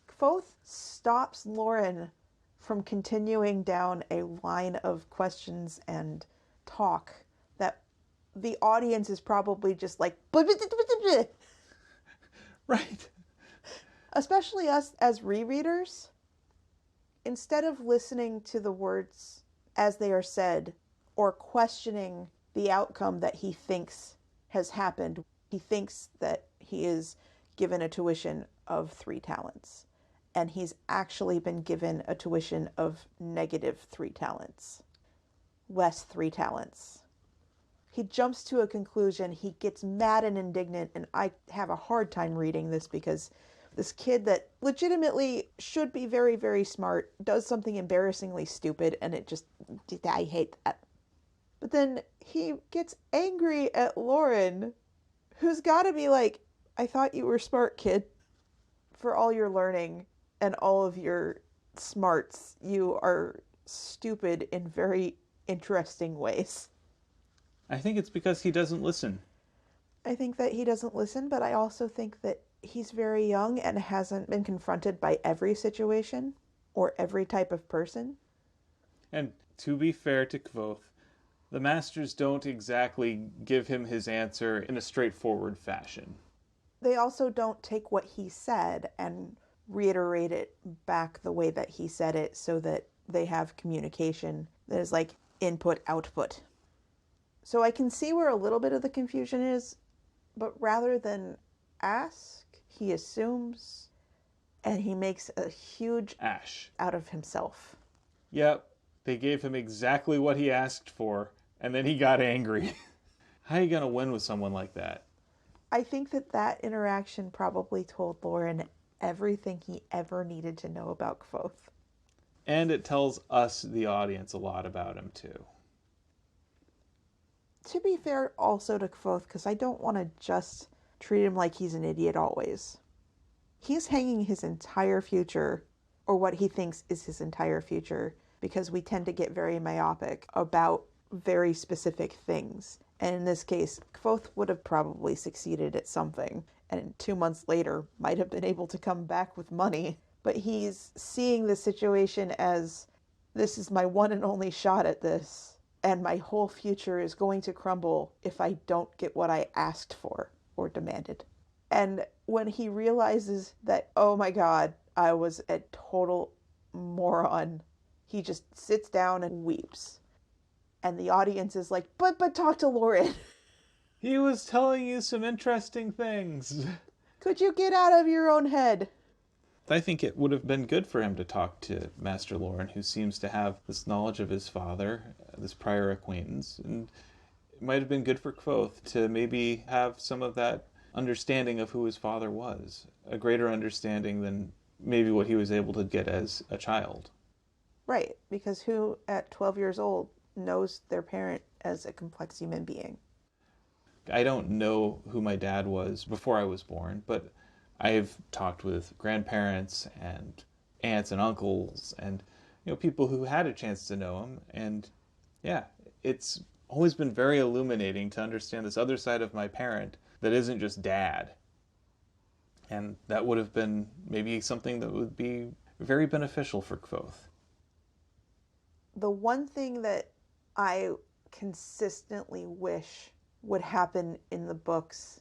Kvothe stops Lauren from continuing down a line of questions and talk that the audience is probably just like, right. Especially us as rereaders. Instead of listening to the words as they are said or questioning the outcome that he thinks has happened, he thinks that he is given a tuition of 3 talents. And he's actually been given a tuition of -3 talents. Less 3 talents. He jumps to a conclusion, he gets mad and indignant, and I have a hard time reading this because this kid that legitimately should be very, very smart does something embarrassingly stupid, and I hate that. But then he gets angry at Lauren, who's gotta be like, I thought you were smart, kid. For all your learning and all of your smarts, you are stupid in very interesting ways. I think it's because he doesn't listen. I think that he doesn't listen, but I also think that he's very young and hasn't been confronted by every situation or every type of person. And to be fair to Kvothe, the masters don't exactly give him his answer in a straightforward fashion. They also don't take what he said and reiterate it back the way that he said it so that they have communication that is like input, output. So I can see where a little bit of the confusion is, but rather than ask, he assumes, and he makes a huge ash out of himself. Yep, they gave him exactly what he asked for, and then he got angry. How are you going to win with someone like that? I think that interaction probably told Lauren everything he ever needed to know about Kvothe. And it tells us, the audience, a lot about him, too. To be fair also to Kvothe, because I don't want to just treat him like he's an idiot always. He's hanging his entire future, or what he thinks is his entire future, because we tend to get very myopic about very specific things. And in this case, Kvothe would have probably succeeded at something, and 2 months later might have been able to come back with money. But he's seeing the situation as, this is my one and only shot at this, and my whole future is going to crumble if I don't get what I asked for or demanded. And when he realizes that, oh my God, I was a total moron, he just sits down and weeps. And the audience is like, but talk to Lauren. He was telling you some interesting things. Could you get out of your own head? I think it would have been good for him to talk to Master Lauren, who seems to have this knowledge of his father, this prior acquaintance, and it might have been good for Kvothe to maybe have some of that understanding of who his father was, a greater understanding than maybe what he was able to get as a child. Right, because who at 12 years old knows their parent as a complex human being? I don't know who my dad was before I was born, but I've talked with grandparents and aunts and uncles and people who had a chance to know him, and yeah, it's always been very illuminating to understand this other side of my parent that isn't just dad. And that would have been maybe something that would be very beneficial for Kvothe. The one thing that I consistently wish would happen in the books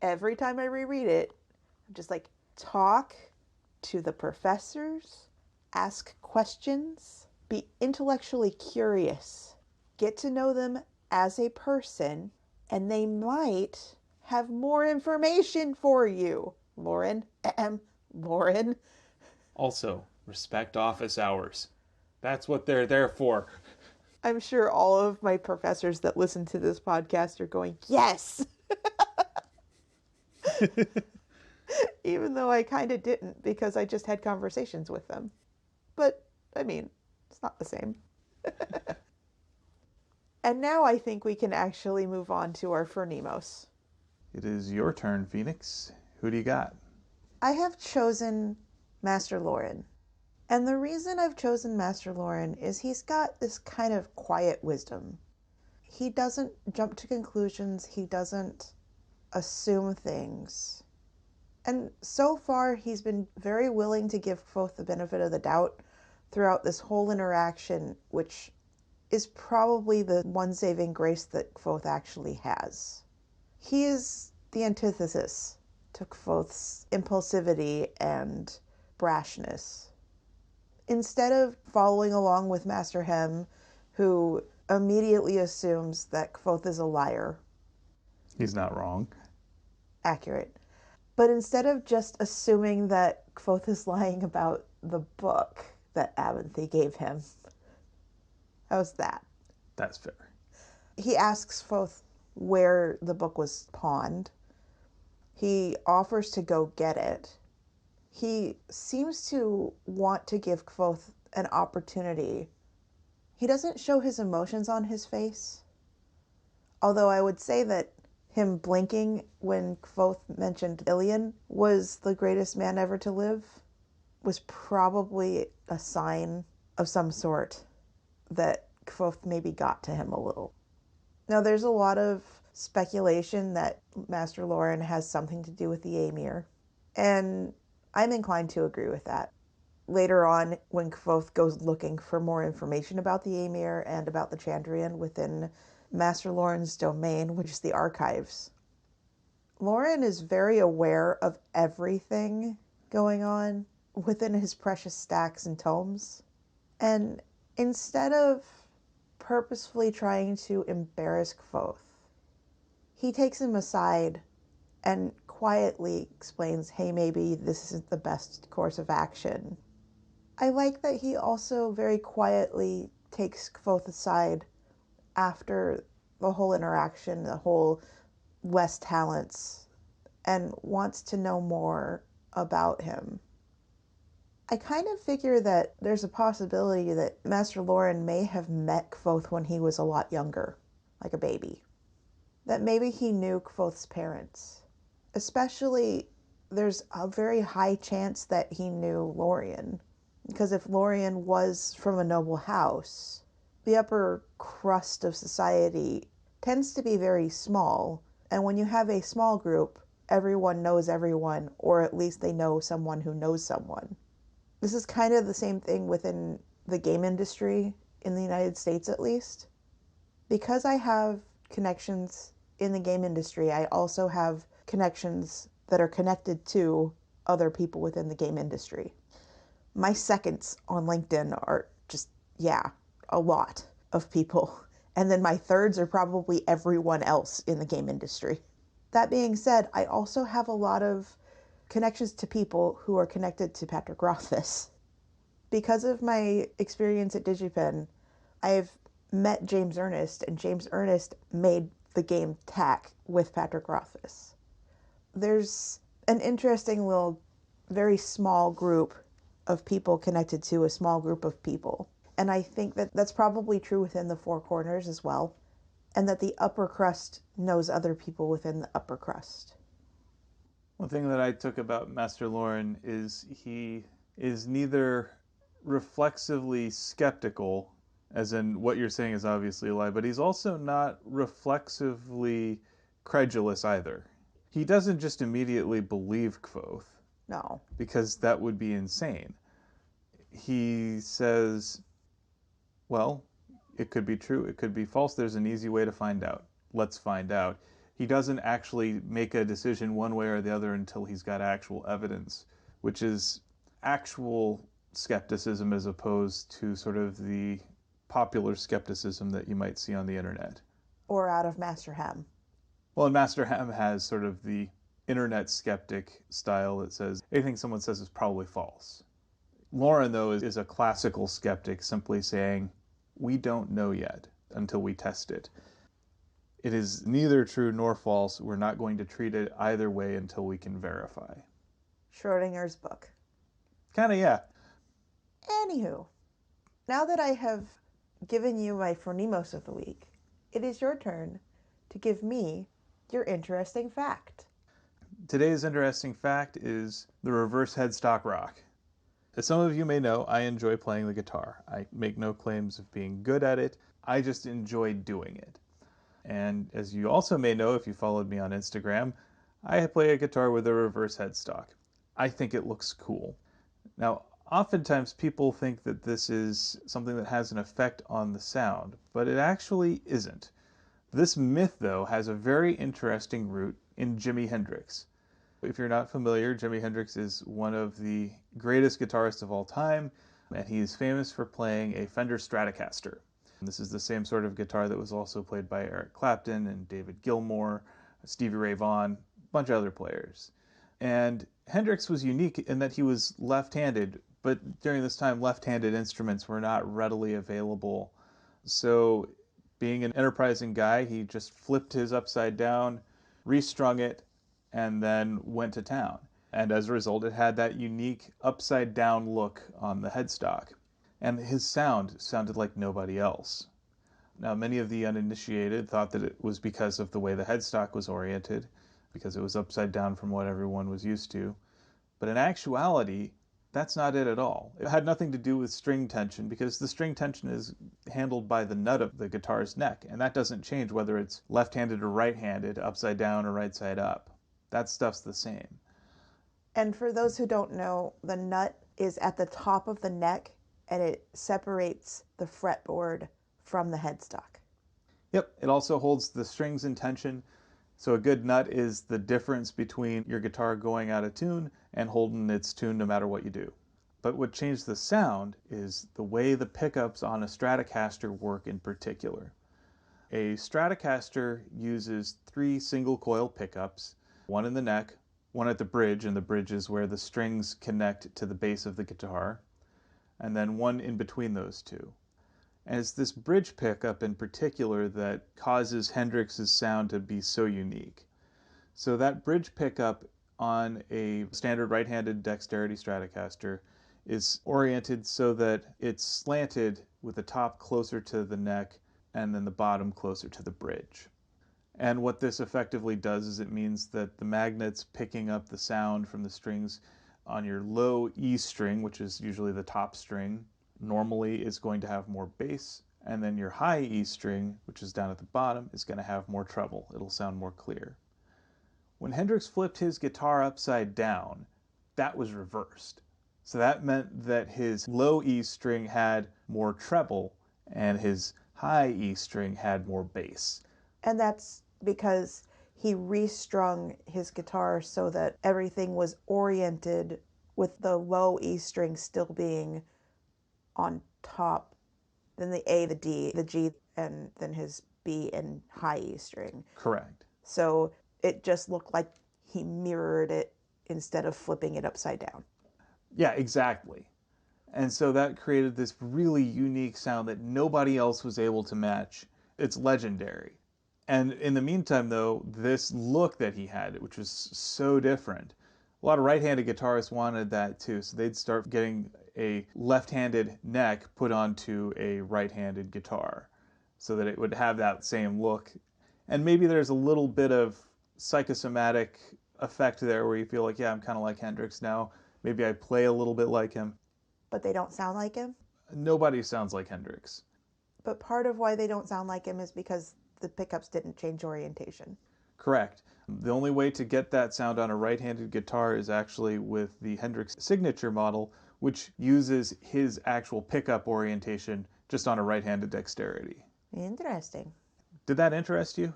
every time I reread it, I'm just like, talk to the professors, ask questions, be intellectually curious, get to know them as a person, and they might have more information for you. Lauren, Lauren. Also, respect office hours. That's what they're there for. I'm sure all of my professors that listen to this podcast are going, yes! Even though I kind of didn't, because I just had conversations with them. But, I mean, it's not the same. And now I think we can actually move on to our Phronimos. It is your turn, Phoenix. Who do you got? I have chosen Master Lauren. And the reason I've chosen Master Lauren is he's got this kind of quiet wisdom. He doesn't jump to conclusions. He doesn't assume things. And so far, he's been very willing to give Kvothe the benefit of the doubt throughout this whole interaction, which is probably the one saving grace that Kvothe actually has. He is the antithesis to Kvothe's impulsivity and brashness. Instead of following along with Master Hem, who immediately assumes that Kvothe is a liar. He's not wrong. Accurate. But instead of just assuming that Kvothe is lying about the book that Abinthy gave him, how's that? That's fair. He asks Kvothe where the book was pawned. He offers to go get it. He seems to want to give Kvothe an opportunity. He doesn't show his emotions on his face. Although I would say that him blinking when Kvothe mentioned Ilian was the greatest man ever to live was probably a sign of some sort that Kvothe maybe got to him a little. Now, there's a lot of speculation that Master Lauren has something to do with the Aemir, and I'm inclined to agree with that. Later on, when Kvothe goes looking for more information about the Aemir and about the Chandrian within Master Lauren's domain, which is the archives, Lauren is very aware of everything going on within his precious stacks and tomes. And instead of purposefully trying to embarrass Kvothe, he takes him aside and quietly explains, hey, maybe this isn't the best course of action. I like that he also very quietly takes Kvothe aside after the whole interaction, the whole West talents, and wants to know more about him. I kind of figure that there's a possibility that Master Lauren may have met Kvothe when he was a lot younger, like a baby. That maybe he knew Kvothe's parents. Especially, there's a very high chance that he knew Lorien. Because if Lorien was from a noble house, the upper crust of society tends to be very small. And when you have a small group, everyone knows everyone, or at least they know someone who knows someone. This is kind of the same thing within the game industry, in the United States at least. Because I have connections in the game industry, I also have connections that are connected to other people within the game industry. My seconds on LinkedIn are just, yeah, a lot of people. And then my thirds are probably everyone else in the game industry. That being said, I also have a lot of connections to people who are connected to Patrick Rothfuss. Because of my experience at DigiPen, I've met James Ernest, and James Ernest made the game TAC with Patrick Rothfuss. There's an interesting little, very small group of people connected to a small group of people. And I think that that's probably true within the Four Corners as well, and that the upper crust knows other people within the upper crust. One thing that I took about Master Lauren is he is neither reflexively skeptical, as in what you're saying is obviously a lie, but he's also not reflexively credulous either. He doesn't just immediately believe Kvothe. No. Because that would be insane. He says, well, it could be true, it could be false, there's an easy way to find out. Let's find out. He doesn't actually make a decision one way or the other until he's got actual evidence, which is actual skepticism as opposed to sort of the popular skepticism that you might see on the internet. Or out of Master Ham. Well, and Master Ham has sort of the internet skeptic style that says anything someone says is probably false. Lauren, though, is a classical skeptic, simply saying, we don't know yet until we test it. It is neither true nor false. We're not going to treat it either way until we can verify. Schrodinger's book. Kinda, yeah. Anywho, now that I have given you my Phronimos of the week, it is your turn to give me your interesting fact. Today's interesting fact is the reverse headstock rock. As some of you may know, I enjoy playing the guitar. I make no claims of being good at it. I just enjoy doing it. And as you also may know, if you followed me on Instagram, I play a guitar with a reverse headstock. I think it looks cool. Now, oftentimes people think that this is something that has an effect on the sound, but it actually isn't. This myth, though, has a very interesting root in Jimi Hendrix. If you're not familiar, Jimi Hendrix is one of the greatest guitarists of all time, and he's famous for playing a Fender Stratocaster. This is the same sort of guitar that was also played by Eric Clapton and David Gilmour, Stevie Ray Vaughan, a bunch of other players. And Hendrix was unique in that he was left-handed, but during this time, left-handed instruments were not readily available. So being an enterprising guy, he just flipped his upside down, restrung it, and then went to town. And as a result, it had that unique upside down look on the headstock. And his sound sounded like nobody else. Now, many of the uninitiated thought that it was because of the way the headstock was oriented, because it was upside down from what everyone was used to. But in actuality, that's not it at all. It had nothing to do with string tension, because the string tension is handled by the nut of the guitar's neck, and that doesn't change whether it's left-handed or right-handed, upside down or right side up. That stuff's the same. And for those who don't know, the nut is at the top of the neck, and it separates the fretboard from the headstock. Yep, it also holds the strings in tension. So a good nut is the difference between your guitar going out of tune and holding its tune no matter what you do. But what changed the sound is the way the pickups on a Stratocaster work in particular. A Stratocaster uses 3 single coil pickups, one in the neck, one at the bridge, and the bridge is where the strings connect to the base of the guitar, and then one in between those two. And it's this bridge pickup in particular that causes Hendrix's sound to be so unique. So that bridge pickup on a standard right-handed dexterity Stratocaster is oriented so that it's slanted with the top closer to the neck and then the bottom closer to the bridge. And what this effectively does is it means that the magnet's picking up the sound from the strings on your low E string, which is usually the top string, normally is going to have more bass, and then your high E string, which is down at the bottom, is going to have more treble. It'll sound more clear. When Hendrix flipped his guitar upside down, that was reversed. So that meant that his low E string had more treble and his high E string had more bass. And that's because he restrung his guitar so that everything was oriented with the low E string still being on top, then the A, the D, the G, and then his B and high E string. Correct. So it just looked like he mirrored it instead of flipping it upside down. Yeah, exactly. And so that created this really unique sound that nobody else was able to match. It's legendary. And in the meantime, though, this look that he had, which was so different, a lot of right-handed guitarists wanted that too. So they'd start getting a left-handed neck put onto a right-handed guitar so that it would have that same look. And maybe there's a little bit of psychosomatic effect there where you feel like, yeah, I'm kind of like Hendrix now. Maybe I play a little bit like him. But they don't sound like him? Nobody sounds like Hendrix. But part of why they don't sound like him is because the pickups didn't change orientation. Correct. The only way to get that sound on a right-handed guitar is actually with the Hendrix signature model, which uses his actual pickup orientation just on a right-handed dexterity. Interesting. Did that interest you?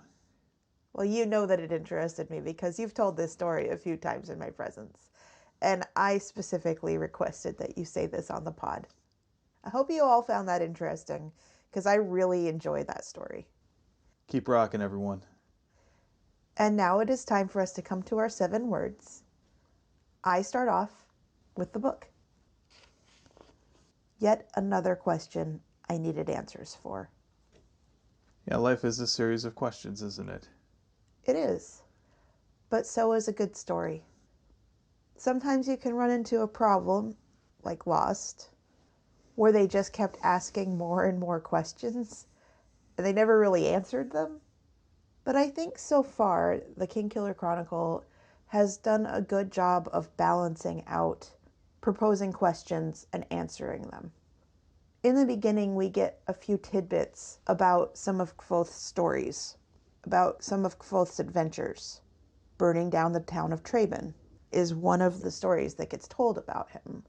Well, you know that it interested me because you've told this story a few times in my presence. And I specifically requested that you say this on the pod. I hope you all found that interesting because I really enjoyed that story. Keep rocking, everyone. And now it is time for us to come to our 7 words. I start off with the book. Yet another question I needed answers for. Yeah, life is a series of questions, isn't it? It is. But so is a good story. Sometimes you can run into a problem, like Lost, where they just kept asking more and more questions, and they never really answered them. But I think so far, the Kingkiller Chronicle has done a good job of balancing out proposing questions and answering them. In the beginning, we get a few tidbits about some of Kvothe's stories, about some of Kvothe's adventures. Burning down the town of Traben is one of the stories that gets told about him.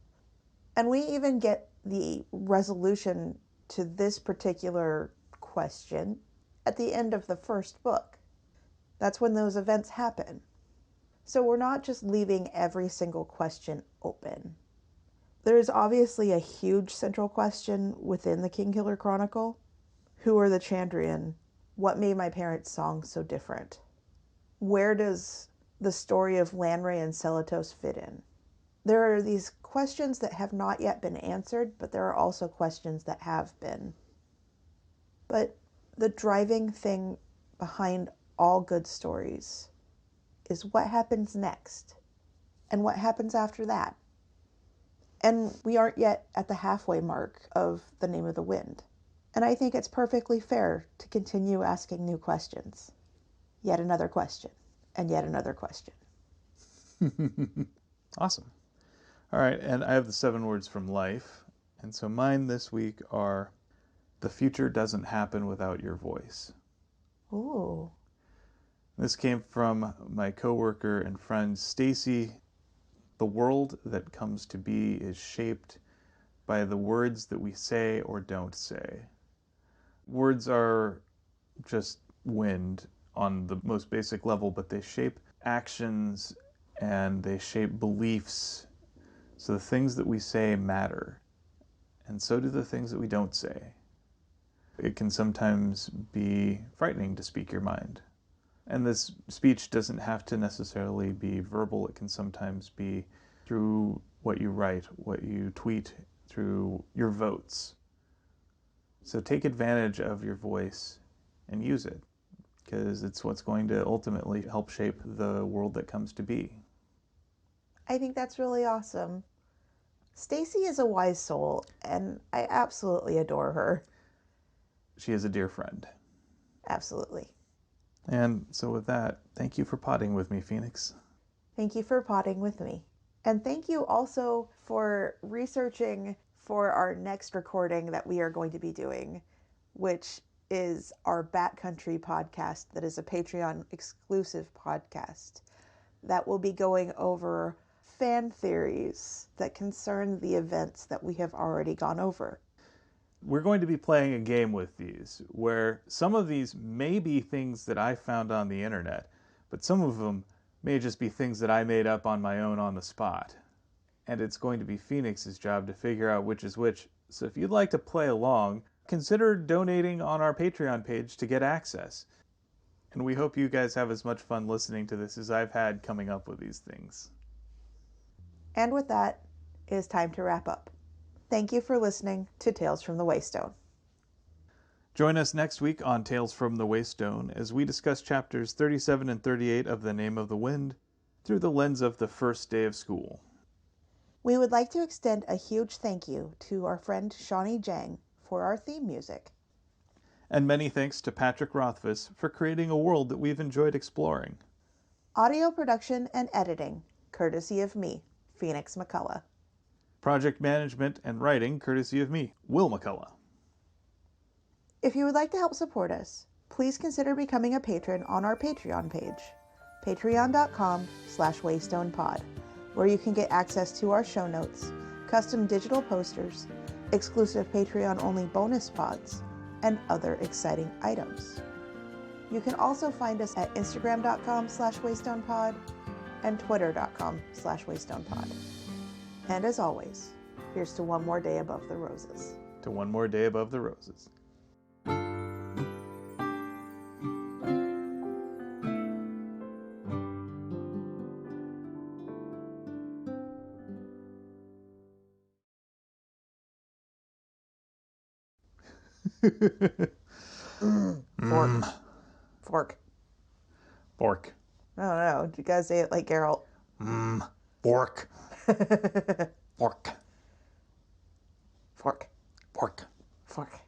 And we even get the resolution to this particular question at the end of the first book. That's when those events happen. So we're not just leaving every single question open. There is obviously a huge central question within the Kingkiller Chronicle. Who are the Chandrian? What made my parents' song so different? Where does the story of Lanray and Celatos fit in? There are these questions that have not yet been answered, but there are also questions that have been. But the driving thing behind all good stories is what happens next and what happens after that. And we aren't yet at the halfway mark of The Name of the Wind. And I think it's perfectly fair to continue asking new questions. Yet another question, and yet another question. Awesome. All right, and I have the 7 words from life. And so mine this week are, the future doesn't happen without your voice. Ooh. This came from my coworker and friend Stacy. The world that comes to be is shaped by the words that we say or don't say. Words are just wind on the most basic level, but they shape actions and they shape beliefs. So the things that we say matter, and so do the things that we don't say. It can sometimes be frightening to speak your mind. And this speech doesn't have to necessarily be verbal. It can sometimes be through what you write, what you tweet, through your votes. So take advantage of your voice and use it, because it's what's going to ultimately help shape the world that comes to be. I think that's really awesome. Stacy is a wise soul, and I absolutely adore her. She is a dear friend. Absolutely. And so with that, thank you for potting with me, Phoenix. Thank you for potting with me. And thank you also for researching for our next recording that we are going to be doing, which is our Backcountry podcast that is a Patreon exclusive podcast that will be going over fan theories that concern the events that we have already gone over. We're going to be playing a game with these, where some of these may be things that I found on the internet, but some of them may just be things that I made up on my own on the spot. And it's going to be Phoenix's job to figure out which is which. So if you'd like to play along, consider donating on our Patreon page to get access. And we hope you guys have as much fun listening to this as I've had coming up with these things. And with that, it is time to wrap up. Thank you for listening to Tales from the Waystone. Join us next week on Tales from the Waystone as we discuss chapters 37 and 38 of The Name of the Wind through the lens of the first day of school. We would like to extend a huge thank you to our friend Shawnee Jang for our theme music. And many thanks to Patrick Rothfuss for creating a world that we've enjoyed exploring. Audio production and editing, courtesy of me, Phoenix McCullough. Project management and writing, courtesy of me, Will McCullough. If you would like to help support us, please consider becoming a patron on our Patreon page, patreon.com/waystonepod, where you can get access to our show notes, custom digital posters, exclusive Patreon-only bonus pods, and other exciting items. You can also find us at instagram.com/waystonepod and twitter.com/waystonepod. And as always, here's to one more day above the roses. To one more day above the roses. Fork. Fork. Fork. I don't know. You guys say it like Geralt. Fork. Fork. Fork. Fork. Fork.